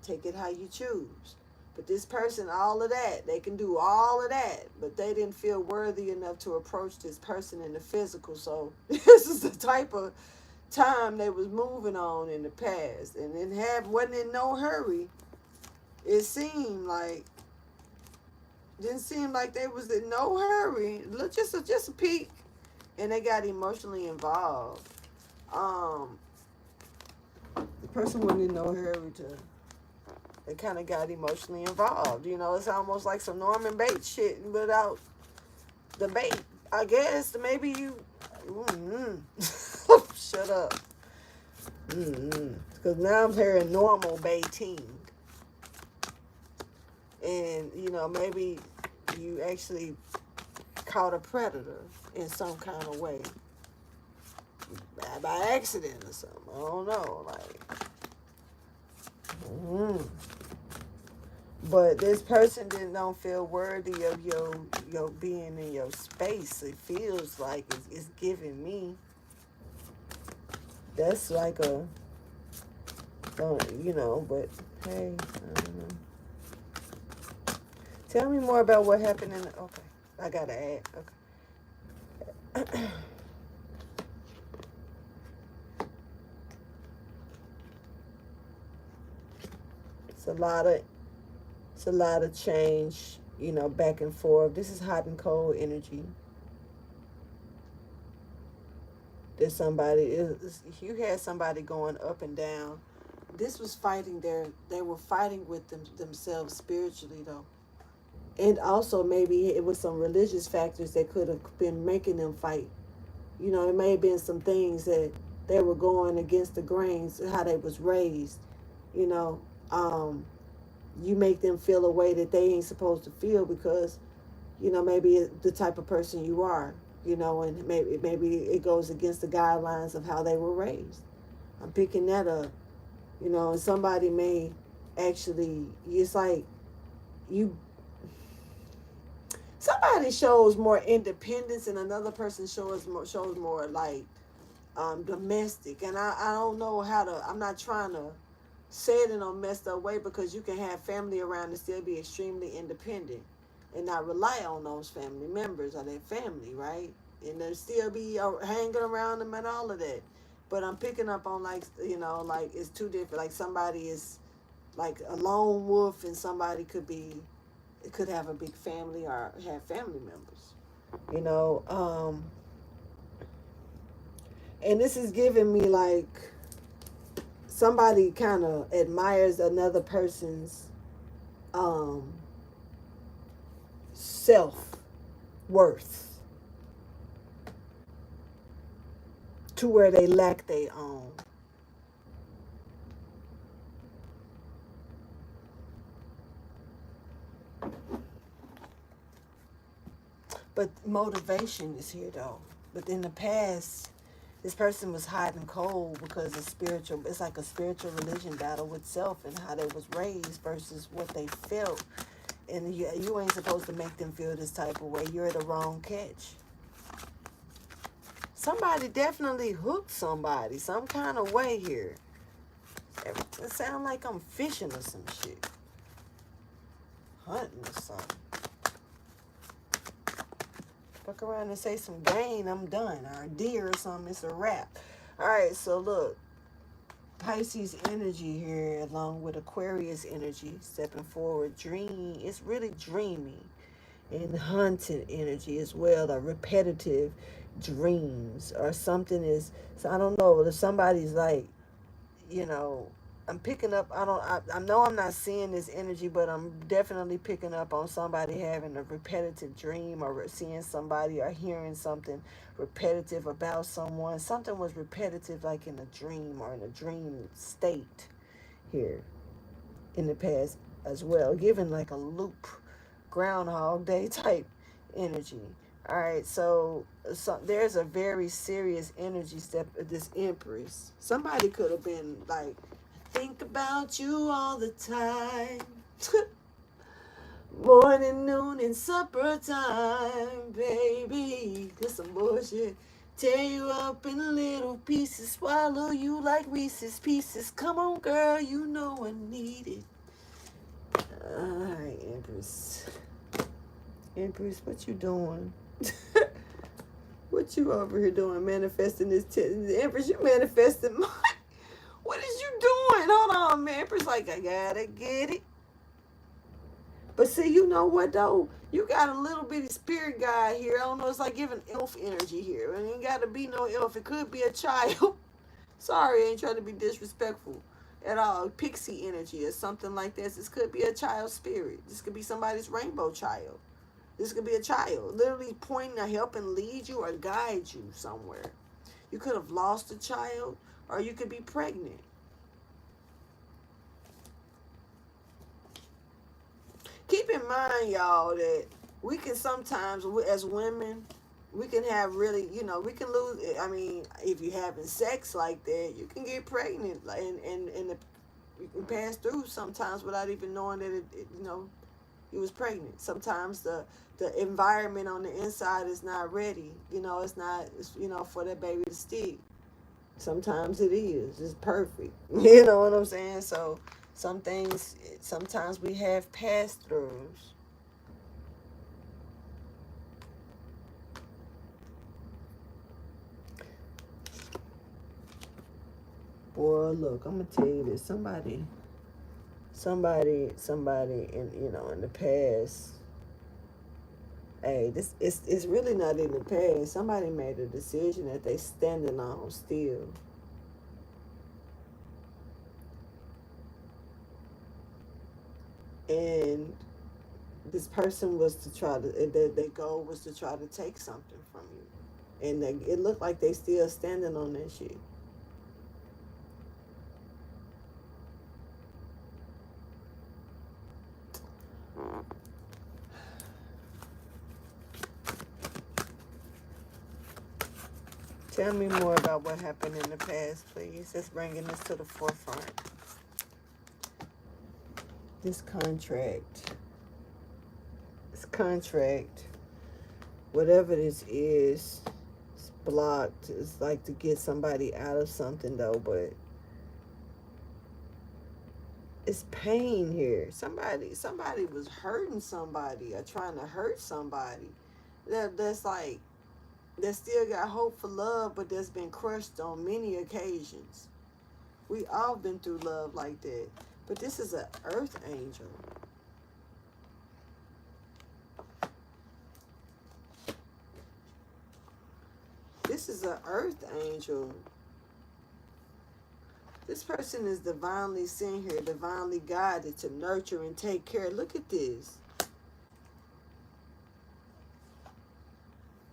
Take it how you choose. But this person, all of that, they can do all of that, but they didn't feel worthy enough to approach this person in the physical. So this is the type of time they was moving on in the past, and then wasn't in no hurry. It seemed like didn't seem like they was in no hurry. Look, just a peek, and they got emotionally involved. The person wasn't in no hurry to. They kind of got emotionally involved. You know, it's almost like some Norman Bates shit without the bait. I guess maybe you. Shut up. Because now I'm hearing normal baiting. And, you know, maybe you actually caught a predator in some kind of way. By accident or something. I don't know. Like. But this person don't feel worthy of your being in your space. It feels like it's giving me. That's like a, you know, but hey, I don't know. Tell me more about what happened in the, okay, I gotta add, okay. It's a lot of change, you know, back and forth. This is hot and cold energy. There's somebody, you had somebody going up and down. This was fighting they were fighting with themselves spiritually though. And also maybe it was some religious factors that could have been making them fight. You know, it may have been some things that they were going against the grains, how they was raised, you know. You make them feel a way that they ain't supposed to feel because, you know, maybe it's the type of person you are, you know, and maybe it goes against the guidelines of how they were raised. I'm picking that up, you know, and somebody may actually, it's like somebody shows more independence and another person shows more like domestic. And I don't know how to, I'm not trying to say it in a messed up way because you can have family around and still be extremely independent and not rely on those family members or their family, right? And they still be hanging around them and all of that. But I'm picking up on like, you know, like it's two different, like somebody is like a lone wolf and somebody could have a big family or have family members, you know. And this is giving me like, somebody kind of admires another person's self-worth to where they lack their own. But motivation is here though. But in the past, this person was hot and cold because it's like a spiritual religion battle with self and how they was raised versus what they felt. And you ain't supposed to make them feel this type of way. You're the wrong catch. Somebody definitely hooked somebody some kind of way here. It sounds like I'm fishing or some shit. Hunting or something. Fuck around and say some gain, I'm done. Or a deer or something, it's a wrap. All right, so look. Pisces energy here along with Aquarius energy stepping forward. Dream. It's really dreamy. And hunted energy as well, or repetitive dreams or something is, so I don't know if somebody's like, you know, I'm picking up, I know I'm not seeing this energy, but I'm definitely picking up on somebody having a repetitive dream or seeing somebody or hearing something repetitive about someone. Something was repetitive like in a dream or in a dream state here in the past as well, given like a loop, Groundhog Day type energy. All right, so there's a very serious energy step of this Empress. Somebody could have been like, think about you all the time. Morning, noon, and supper time, baby. This some bullshit. Tear you up in little pieces, swallow you like Reese's Pieces. Come on, girl, you know I need it. Alright, Empress. Empress, what you doing? What you over here doing? Manifesting this Empress, you manifesting my... What is you doing? Hold on, man. Empress like, I gotta get it. But see, you know what, though? You got a little bitty spirit guide here. I don't know, it's like giving elf energy here. It ain't got to be no elf. It could be a child. Sorry, I ain't trying to be disrespectful at all. Pixie energy or something like this. This could be a child spirit. This could be somebody's rainbow child. This could be a child literally pointing to help and lead you or guide you somewhere. You could have lost a child or you could be pregnant. Keep in mind, y'all, that we can sometimes, as women, we can have really, you know, we can lose. I mean, if you're having sex like that, you can get pregnant, and you can pass through sometimes without even knowing that you know, you was pregnant. Sometimes the environment on the inside is not ready. You know, it's not, you know, for that baby to stick. Sometimes it is. It's perfect. You know what I'm saying? So some things, sometimes we have pass-throughs. Boy, look, I'm gonna tell you this. Somebody in, you know, in the past. Hey, it's really not in the past. Somebody made a decision that they standing on still. And this person was to try to, their goal was to try to take something from you. And it looked like they still standing on that shit. Tell me more about what happened in the past, please. It's bringing this to the forefront. This contract, whatever this is, it's blocked. It's like to get somebody out of something, though, but it's pain here. Somebody was hurting somebody or trying to hurt somebody. That's like, that still got hope for love, but that's been crushed on many occasions. We all been through love like that. But this is an earth angel. This is an earth angel. This person is divinely sent here, divinely guided to nurture and take care. Look at this.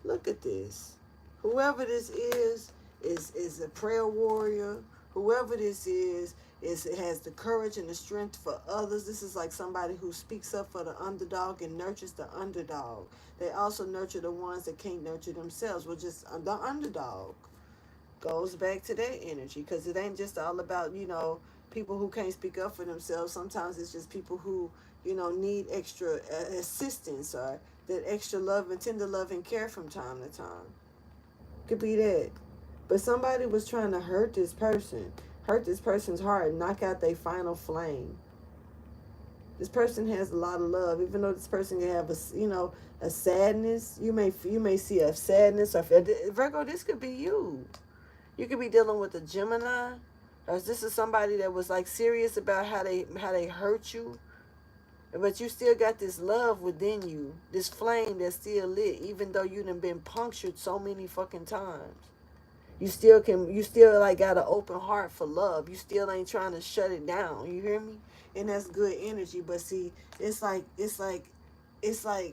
Look at this. Whoever this is a prayer warrior. Whoever this is has the courage and the strength for others. This is like somebody who speaks up for the underdog and nurtures the underdog. They also nurture the ones that can't nurture themselves, which is the underdog. Goes back to that energy, because it ain't just all about, you know, people who can't speak up for themselves. Sometimes it's just people who, you know, need extra assistance or that extra love and tender love and care from time to time. Could be that. But somebody was trying to hurt this person's heart, knock out their final flame. This person has a lot of love, even though this person can have a sadness. You may see a sadness, or Virgo. This could be you. You could be dealing with a Gemini, or this is somebody that was like serious about how they hurt you, but you still got this love within you, this flame that's still lit, even though you done been punctured so many fucking times. You still like got an open heart for love. You still ain't trying to shut it down. You hear me? And that's good energy. But see, it's like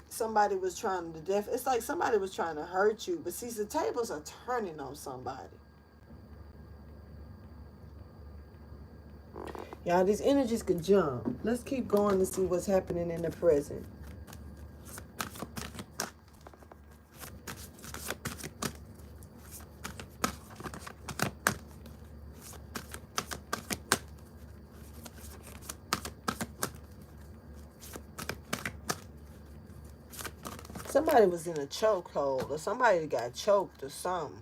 somebody was trying to it's like somebody was trying to hurt you. But see, the tables are turning on somebody. Y'all, these energies could jump. Let's keep going to see what's happening in the present. Somebody was in a chokehold, or somebody got choked, or something.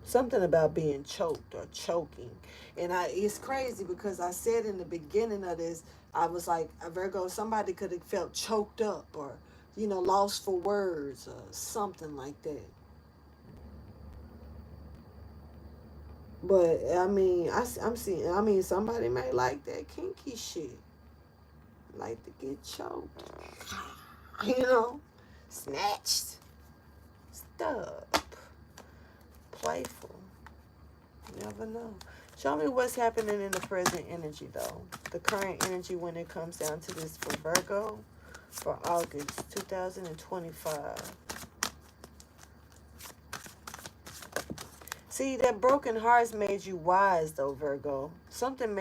Something about being choked or choking. And it's crazy because I said in the beginning of this, I was like, Virgo, somebody could have felt choked up, or, lost for words, or something like that. But, somebody may like that kinky shit. Like to get choked. Snatched. Stuck. Playful. You never know. Show me what's happening in the present energy, though. The current energy when it comes down to this for Virgo for August 2025. See, that broken hearts made you wise, though, Virgo. Something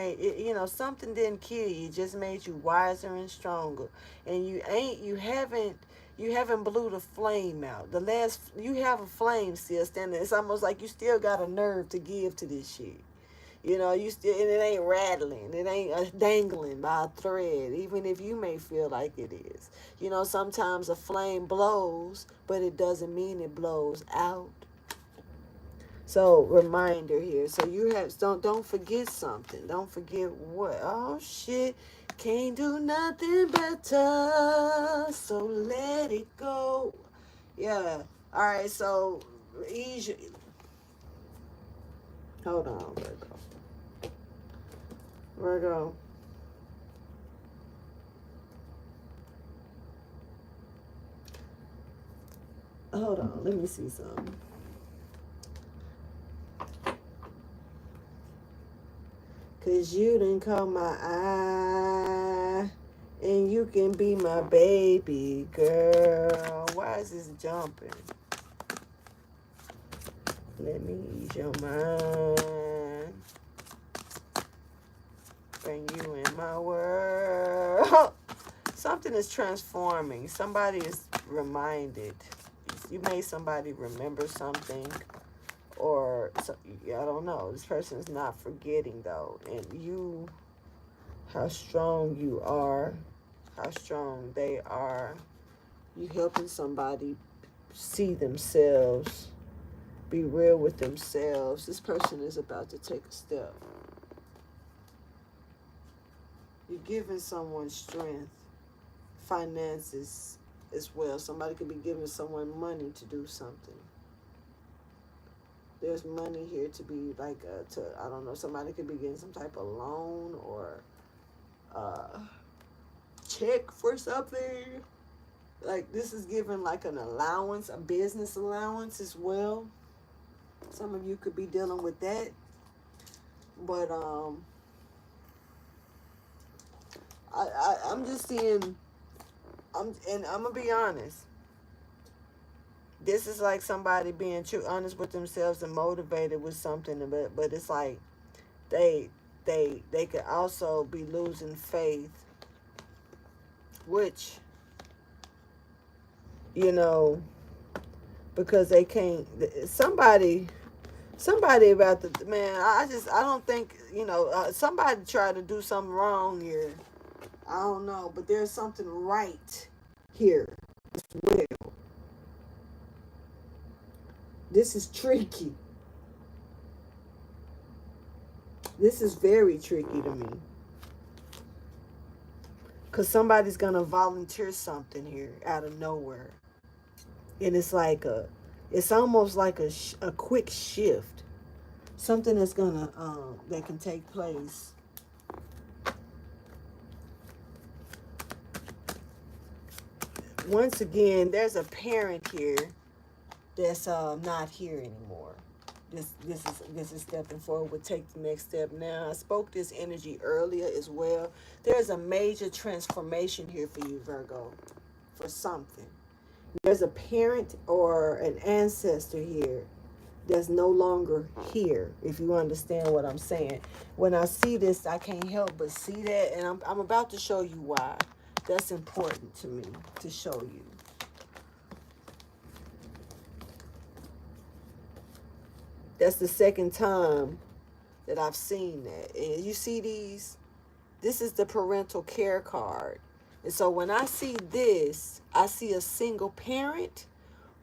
something didn't kill you. It just made you wiser and stronger. And you haven't blew the flame out. You have a flame still standing. It's almost like you still got a nerve to give to this shit. You still, and it ain't rattling. It ain't dangling by a thread, even if you may feel like it is. Sometimes a flame blows, but it doesn't mean it blows out. So, reminder here. So don't forget something. Don't forget what? Oh shit. Can't do nothing better. So let it go. Yeah. All right. So ease. Hold on, Virgo. Virgo. Hold on. Let me see something. Cause you done caught my eye, and you can be my baby girl. Why is this jumping? Let me ease your mind. Bring you in my world. Something is transforming. Somebody is reminded. You made somebody remember something. Or, I don't know. This person is not forgetting, though. And how strong you are, how strong they are. You helping somebody see themselves, be real with themselves. This person is about to take a step. You're giving someone strength, finances as well. Somebody could be giving someone money to do something. There's money here to be like, I don't know, somebody could be getting some type of loan or check for something. Like, this is giving like an allowance, a business allowance as well. Some of you could be dealing with that. But I'm just seeing, I'm gonna be honest. This is like somebody being true honest with themselves and motivated with something, but it's like they could also be losing faith, which, because they can't, somebody about the, man, I don't think, somebody tried to do something wrong here. I don't know, but there's something right here as well. This is tricky. This is very tricky to me. Because somebody's going to volunteer something here out of nowhere. And it's like it's almost like a quick shift. Something that's going to, that can take place. Once again, there's a parent here that's not here anymore. This is stepping forward. Would take the next step now. I spoke this energy earlier as well. There's a major transformation here for you, Virgo, for something. There's a parent or an ancestor here that's no longer here, if you understand what I'm saying. When I see this, I can't help but see that, and I'm about to show you why. That's important to me to show you. That's the second time that I've seen that. And you see these? This is the parental care card. And so when I see this, I see a single parent,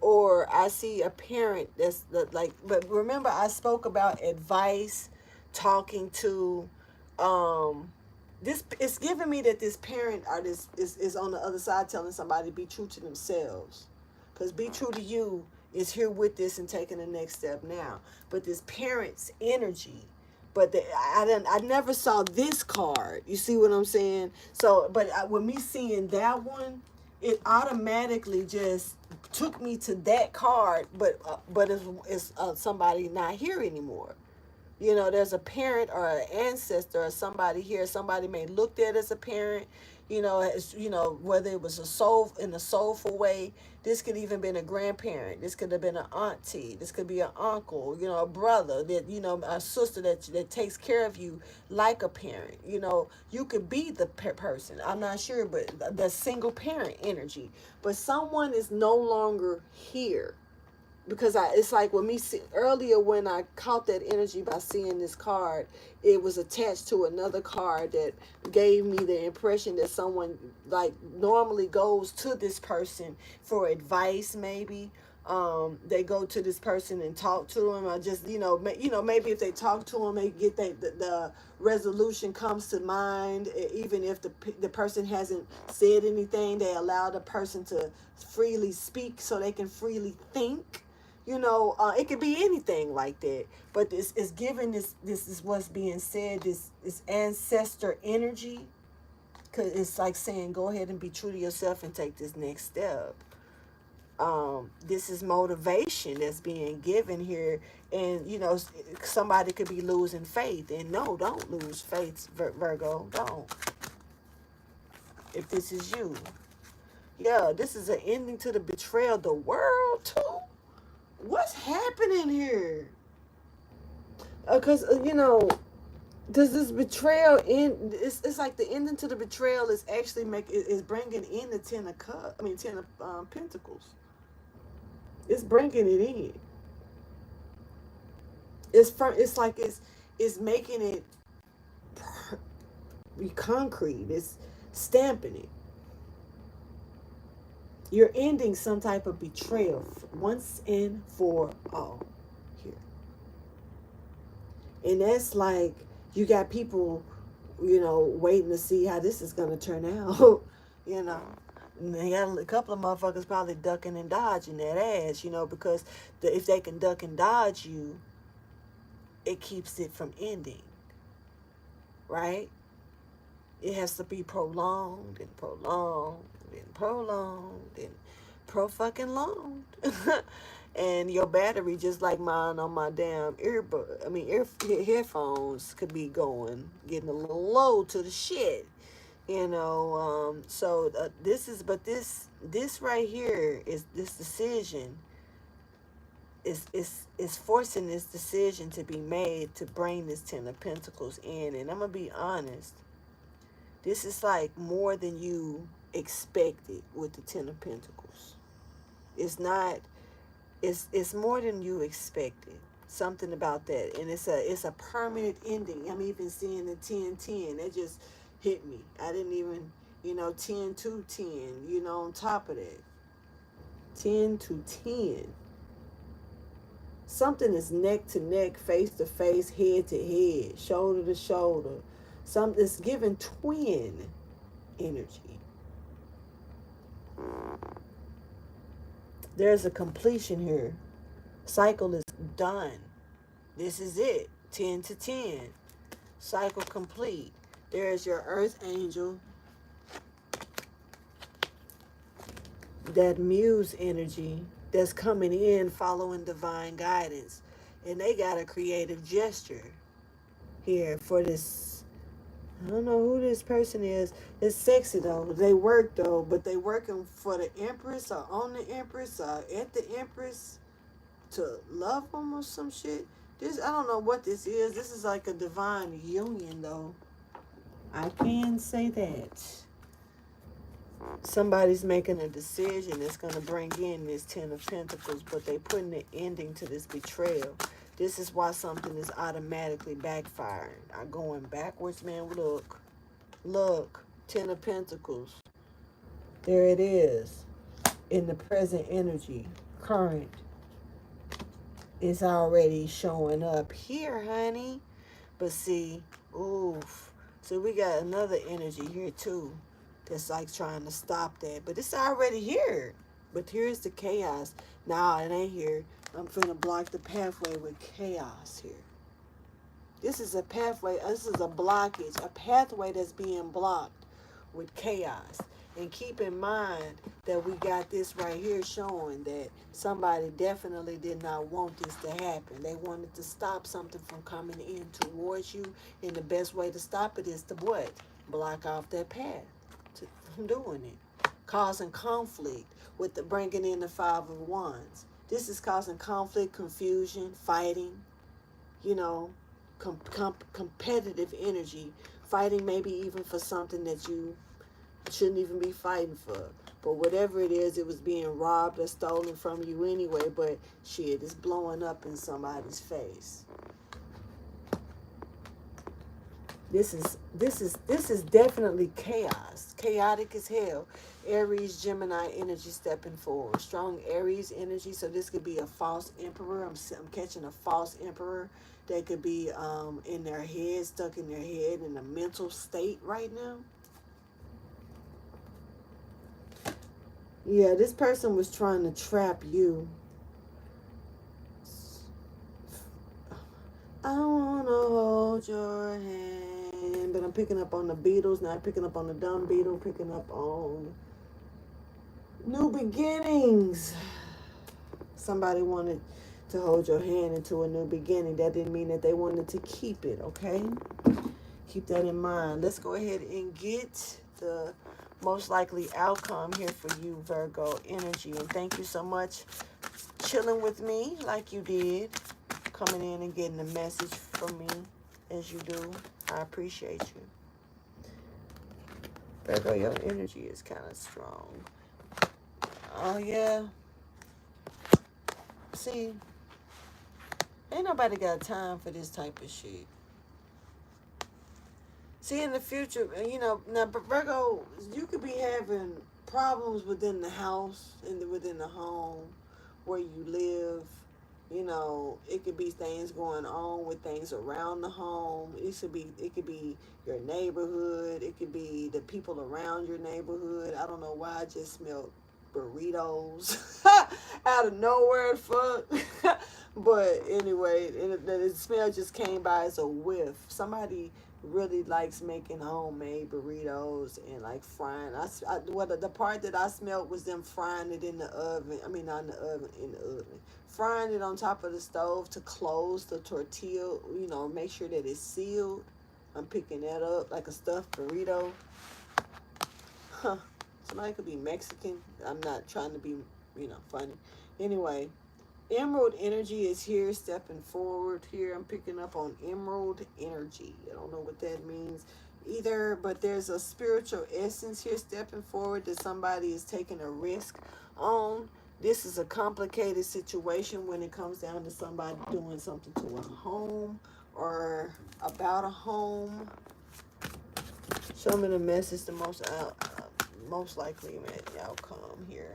or I see a parent that's like, but remember I spoke about advice, talking to, this, it's giving me that this parent or this is on the other side telling somebody be true to themselves. Because be true to you is here with this and taking the next step now. But this parent's energy, but I never saw this card. You see what I'm saying? So, but with me seeing that one, it automatically just took me to that card. But it's somebody not here anymore. You know, there's a parent or an ancestor or somebody here. Somebody may looked at as a parent. You know, as you know, whether it was a soul in a soulful way. This could even been a grandparent. This could have been an auntie. This could be an uncle. You know, a brother that a sister that takes care of you like a parent. You know, you could be the person. I'm not sure, but the single parent energy. But someone is no longer here. Because it's like with me earlier when I caught that energy by seeing this card, it was attached to another card that gave me the impression that someone like normally goes to this person for advice. Maybe they go to this person and talk to them, or just maybe if they talk to them, they get the resolution comes to mind. Even if the person hasn't said anything, they allow the person to freely speak so they can freely think. It could be anything like that. But this is giving this is what's being said, this ancestor energy. Because it's like saying, go ahead and be true to yourself and take this next step. This is motivation that's being given here. And, somebody could be losing faith. And no, don't lose faith, Virgo. Don't. If this is you. Yeah, this is an ending to the betrayal of the world, too. What's happening here? Because, does this betrayal end? It's like the ending to the betrayal is actually is bringing in the 10 of Pentacles. It's bringing it in. It's like it's making it concrete. It's stamping it. You're ending some type of betrayal once and for all here. And that's like, you got people, waiting to see how this is going to turn out, And they got a couple of motherfuckers probably ducking and dodging that ass, because if they can duck and dodge you, it keeps it from ending, right? It has to be prolonged and prolonged and prolonged and pro-fucking-longed. And your battery, just like mine on my damn headphones, could be getting a little low to the shit. So this right here is this decision is forcing this decision to be made to bring this 10 of Pentacles in. And I'm gonna be honest, this is like more than you expected with the 10 of Pentacles. It's not, it's more than you expected. Something about that. And it's a permanent ending. I'm even seeing the 10-10. That just hit me. I didn't even, 10 to 10, on top of that. 10 to 10. Something is neck to neck, face to face, head to head, shoulder to shoulder. Something's giving twin. energy. There's a completion here. Cycle is done. This is it. 10 to 10. Cycle complete. There's your earth angel. That muse energy that's coming in following divine guidance. And they got a creative gesture here for this. I don't know who this person is. It's sexy though. They work though, but they working for the Empress or on the Empress or at the Empress to love them or some shit. This, I don't know what this is. This is like a divine union though. I can say that. Somebody's making a decision that's going to bring in this Ten of Pentacles, but they putting an ending to this betrayal. This is why something is automatically backfiring. I'm going backwards, man. Look. Look. Ten of Pentacles. There it is. In the present energy. Current. It's already showing up here, honey. But see, oof. So we got another energy here, too. That's like trying to stop that. But it's already here. But here's the chaos. Nah, it ain't here. I'm finna block the pathway with chaos here. This is a pathway. This is a blockage. A pathway that's being blocked with chaos. And keep in mind that we got this right here showing that somebody definitely did not want this to happen. They wanted to stop something from coming in towards you. And the best way to stop it is to what? Block off that path. From doing it, causing conflict with the bringing in the Five of Wands. This is causing conflict, confusion, fighting, you know, competitive energy, fighting maybe even for something that you shouldn't even be fighting for. But whatever it is, it was being robbed or stolen from you anyway, but shit, it's blowing up in somebody's face. This is definitely chaos. Chaotic as hell. Aries, Gemini energy stepping forward. Strong Aries energy. So this could be a false emperor. I'm catching a false emperor that could be in their head, stuck in their head in a mental state right now. Yeah, this person was trying to trap you. I want to hold your hand. But I'm picking up on the Beatles, not picking up on the dumb Beetle, picking up on new beginnings. Somebody wanted to hold your hand into a new beginning. That didn't mean that they wanted to keep it, okay? Keep that in mind. Let's go ahead and get the most likely outcome here for you, Virgo energy. And thank you so much chilling with me like you did. Coming in and getting a message from me as you do. I appreciate you. Virgo, your energy is kind of strong. Oh, yeah. See, ain't nobody got time for this type of shit. See, in the future, you know, now, Virgo, you could be having problems within the house and within the home where you live. You know, it could be things going on with things around the home. It could be your neighborhood. It could be the people around your neighborhood. I don't know why I just smelled burritos out of nowhere, fuck. But anyway, the smell just came by as a whiff. Somebody really likes making homemade burritos and like frying. The part that I smelled was them frying it in the oven. I mean, not in the oven, in the oven. Frying it on top of the stove to close the tortilla, you know, make sure that it's sealed. I'm picking that up like a stuffed burrito. Huh. Somebody could be Mexican. I'm not trying to be, you know, funny. Anyway, Emerald energy is here, stepping forward here. I'm picking up on Emerald energy. I don't know what that means either, but there's a spiritual essence here stepping forward that somebody is taking a risk on. This is a complicated situation when it comes down to somebody doing something to a home or about a home. Show me the message, the most likely outcome here.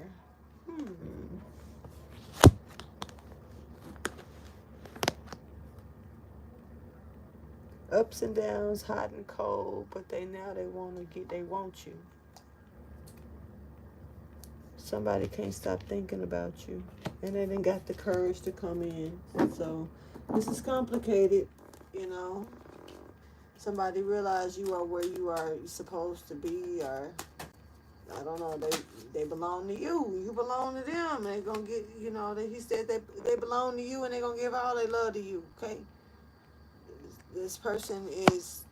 Ups and downs, hot and cold, but they want you. Somebody can't stop thinking about you, and they didn't got the courage to come in. So this is complicated, you know. Somebody realize you are where you are supposed to be, or I don't know, they belong to you. You belong to them. They're gonna get, you know, he said they belong to you, and they're gonna give all their love to you. Okay. This person is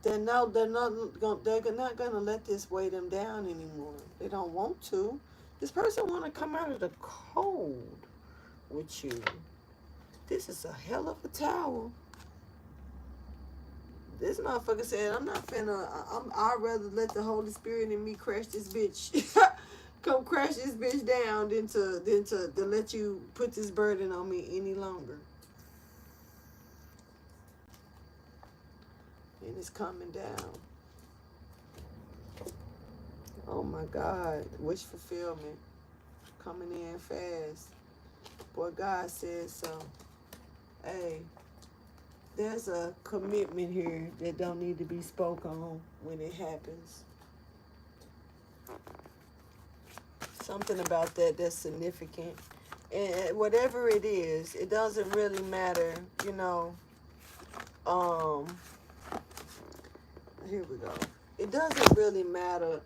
they're not gonna let this weigh them down anymore. They don't want to. This person want to come out of the cold with you. This is a hell of a towel. This motherfucker said, I'd rather let the Holy Spirit in me crash this bitch. Come crash this bitch down than to let you put this burden on me any longer. And it's coming down. Oh my God. Wish fulfillment. Coming in fast. Boy, God said so. Hey. There's a commitment here that don't need to be spoke on when it happens. Something about that's significant. And whatever it is, it doesn't really matter, you know. Here we go. It doesn't really matter.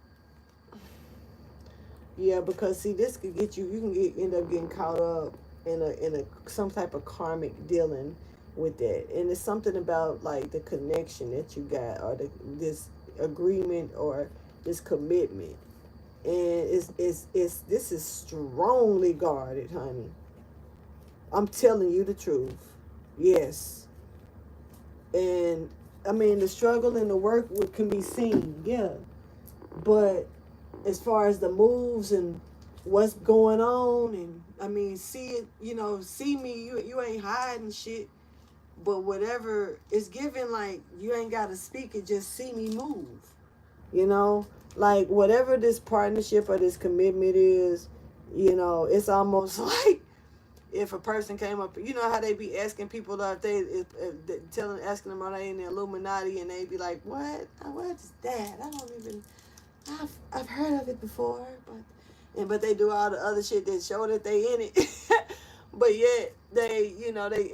Yeah, because see, this could get you. You can end up getting caught up in some type of karmic dealing with that, and it's something about like the connection that you got, or this agreement, or this commitment, and this is strongly guarded, honey. I'm telling you the truth. Yes. And I mean, the struggle and the work can be seen, yeah, but as far as the moves and what's going on, and I mean, see it, you know, see me, you ain't hiding shit. But whatever is given, like, you ain't got to speak it, just see me move. You know? Like, whatever this partnership or this commitment is, you know, it's almost like if a person came up, you know how they be asking people if asking them are they in the Illuminati, and they be like, what is that? I've heard of it before, but they do all the other shit that show that they in it. But yet they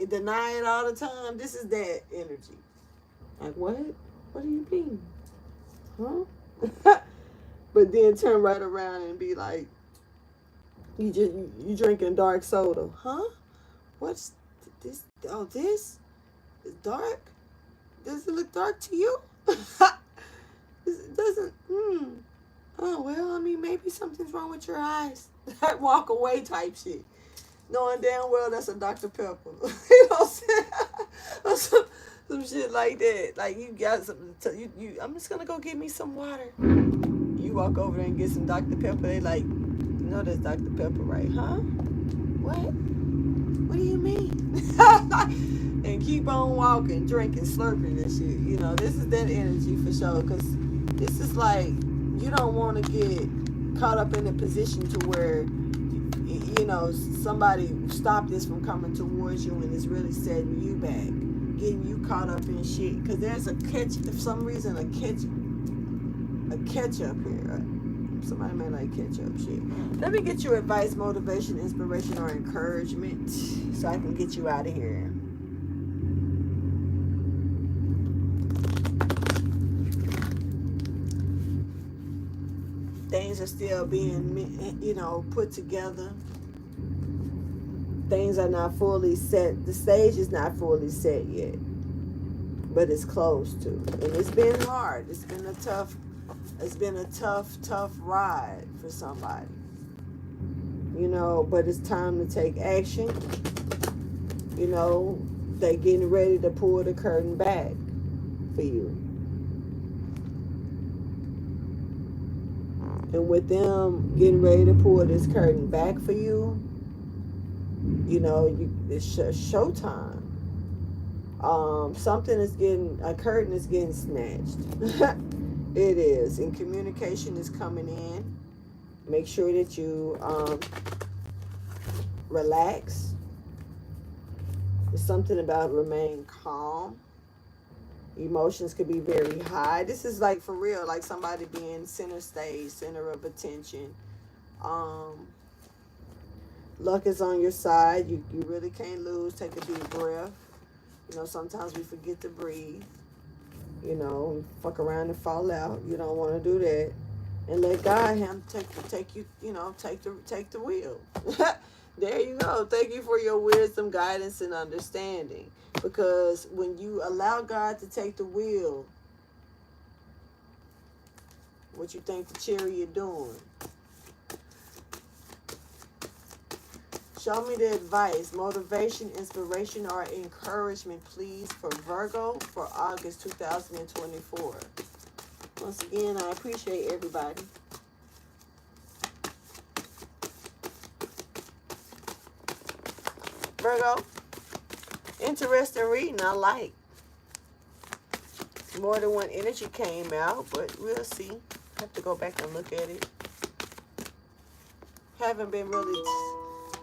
deny it all the time. This is that energy. Like, what? What do you mean? Huh? But then turn right around and be like, you drinking dark soda. Huh? What's this? Oh, this is dark? Does it look dark to you? It doesn't. Oh, well, I mean, maybe something's wrong with your eyes. That walk away type shit. Knowing damn well that's a Dr. Pepper. You know what I'm saying? Some shit like that. Like, you got something to you. I'm just gonna go get me some water. You walk over there and get some Dr. Pepper. They like, you know that's Dr. Pepper, right? Huh? What? What do you mean? And keep on walking, drinking, slurping and shit. You know, this is that energy for sure. Because this is like, you don't want to get caught up in a position to where, you know, somebody stop this from coming towards you, and it's really setting you back, getting you caught up in shit. Because there's a catch, for some reason, a catch up here. Somebody may like catch up shit. Let me get your advice, motivation, inspiration, or encouragement, so I can get you out of here. Things are still being, you know, put together. Things are not fully set. The stage is not fully set yet, but it's close to. And it's been hard. It's been a tough ride for somebody. You know, but it's time to take action. You know, they getting ready to pull the curtain back for you. And with them getting ready to pull this curtain back for you, you know, it's showtime. A curtain is getting snatched. It is. And communication is coming in. Make sure that you relax. It's something about remain calm. Emotions could be very high. This is like for real, like somebody being center stage, center of attention. Um, Luck is on your side. You really can't lose. Take a deep breath. You know, sometimes we forget to breathe. You know, fuck around and fall out. You don't want to do that. And let God him take you. You know, take the wheel. There you go. Thank you for your wisdom, guidance, and understanding. Because when you allow God to take the wheel, what you think the chariot doing? Show me the advice, motivation, inspiration, or encouragement, please, for Virgo for August 2024. Once again, I appreciate everybody. Virgo, interesting reading. I like. More than one energy came out, but we'll see. Have to go back and look at it. Haven't been really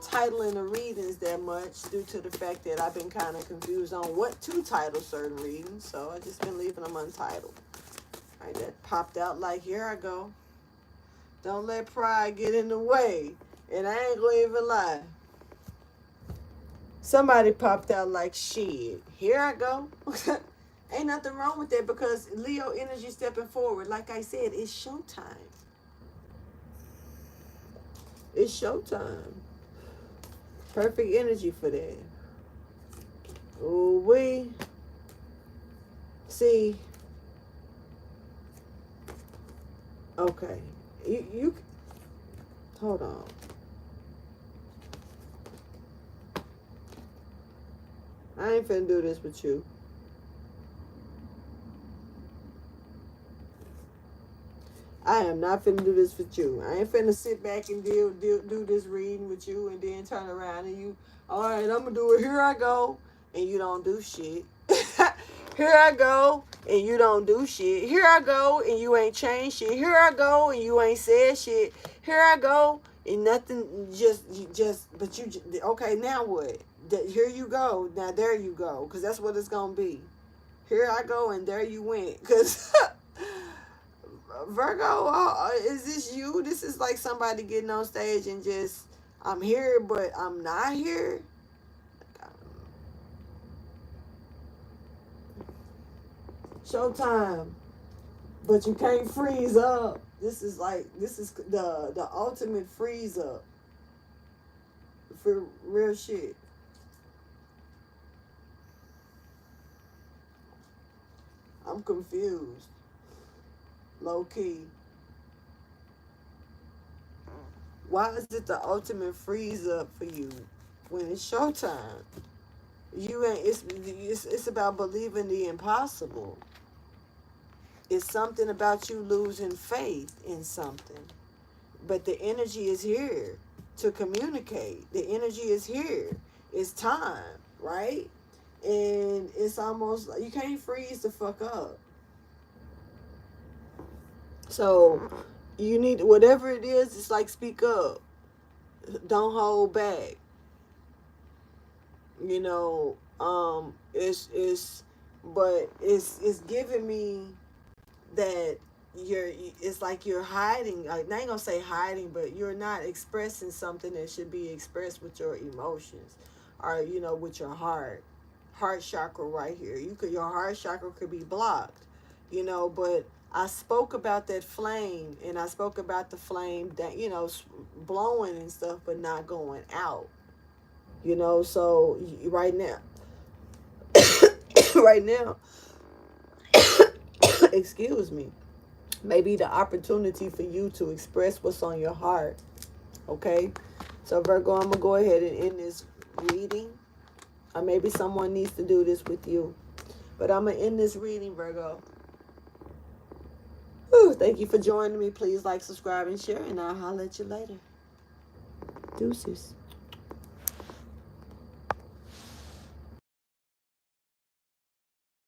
titling the readings that much due to the fact that I've been kind of confused on what to title certain readings, so I just been leaving them untitled. All right, that popped out like, here I go. Don't let pride get in the way, and I ain't gonna even lie. Somebody popped out like, shit, here I go. Ain't nothing wrong with that, because Leo energy stepping forward. Like I said, it's showtime. It's showtime. Perfect energy for that. Ooh, we see. Okay, you hold on. I ain't finna do this with you. I am not finna do this with you. I ain't finna sit back and do this reading with you and then turn around and you, all right, I'm gonna do it. Here I go. And you don't do shit. Here I go. And you don't do shit. Here I go. And you ain't changed shit. Here I go. And you ain't said shit. Here I go. And nothing, but you, okay, now what? Here you go. Now there you go. Because that's what it's gonna be. Here I go and there you went. Because Virgo, is this you? This is like somebody getting on stage and just, I'm here, but I'm not here. Showtime, but you can't freeze up. This is the ultimate freeze up for real shit. I'm confused. Low key. Why is it the ultimate freeze up for you when it's showtime? You ain't. It's about believing the impossible. It's something about you losing faith in something, but the energy is here to communicate. The energy is here. It's time, right? And it's almost like you can't freeze the fuck up. So you need, whatever it is, it's like, speak up. Don't hold back. You know, it's giving me that it's like you're hiding. Like, I ain't gonna say hiding, but you're not expressing something that should be expressed with your emotions, or with your heart chakra right here. Your heart chakra could be blocked, but I spoke about that flame, and I spoke about the flame that, blowing and stuff, but not going out. So right now, right now, excuse me, maybe the opportunity for you to express what's on your heart. Okay? So Virgo, I'm going to go ahead and end this reading. Or maybe someone needs to do this with you. But I'm going to end this reading, Virgo. Whew, thank you for joining me. Please like, subscribe, and share. And I'll holler at you later. Deuces.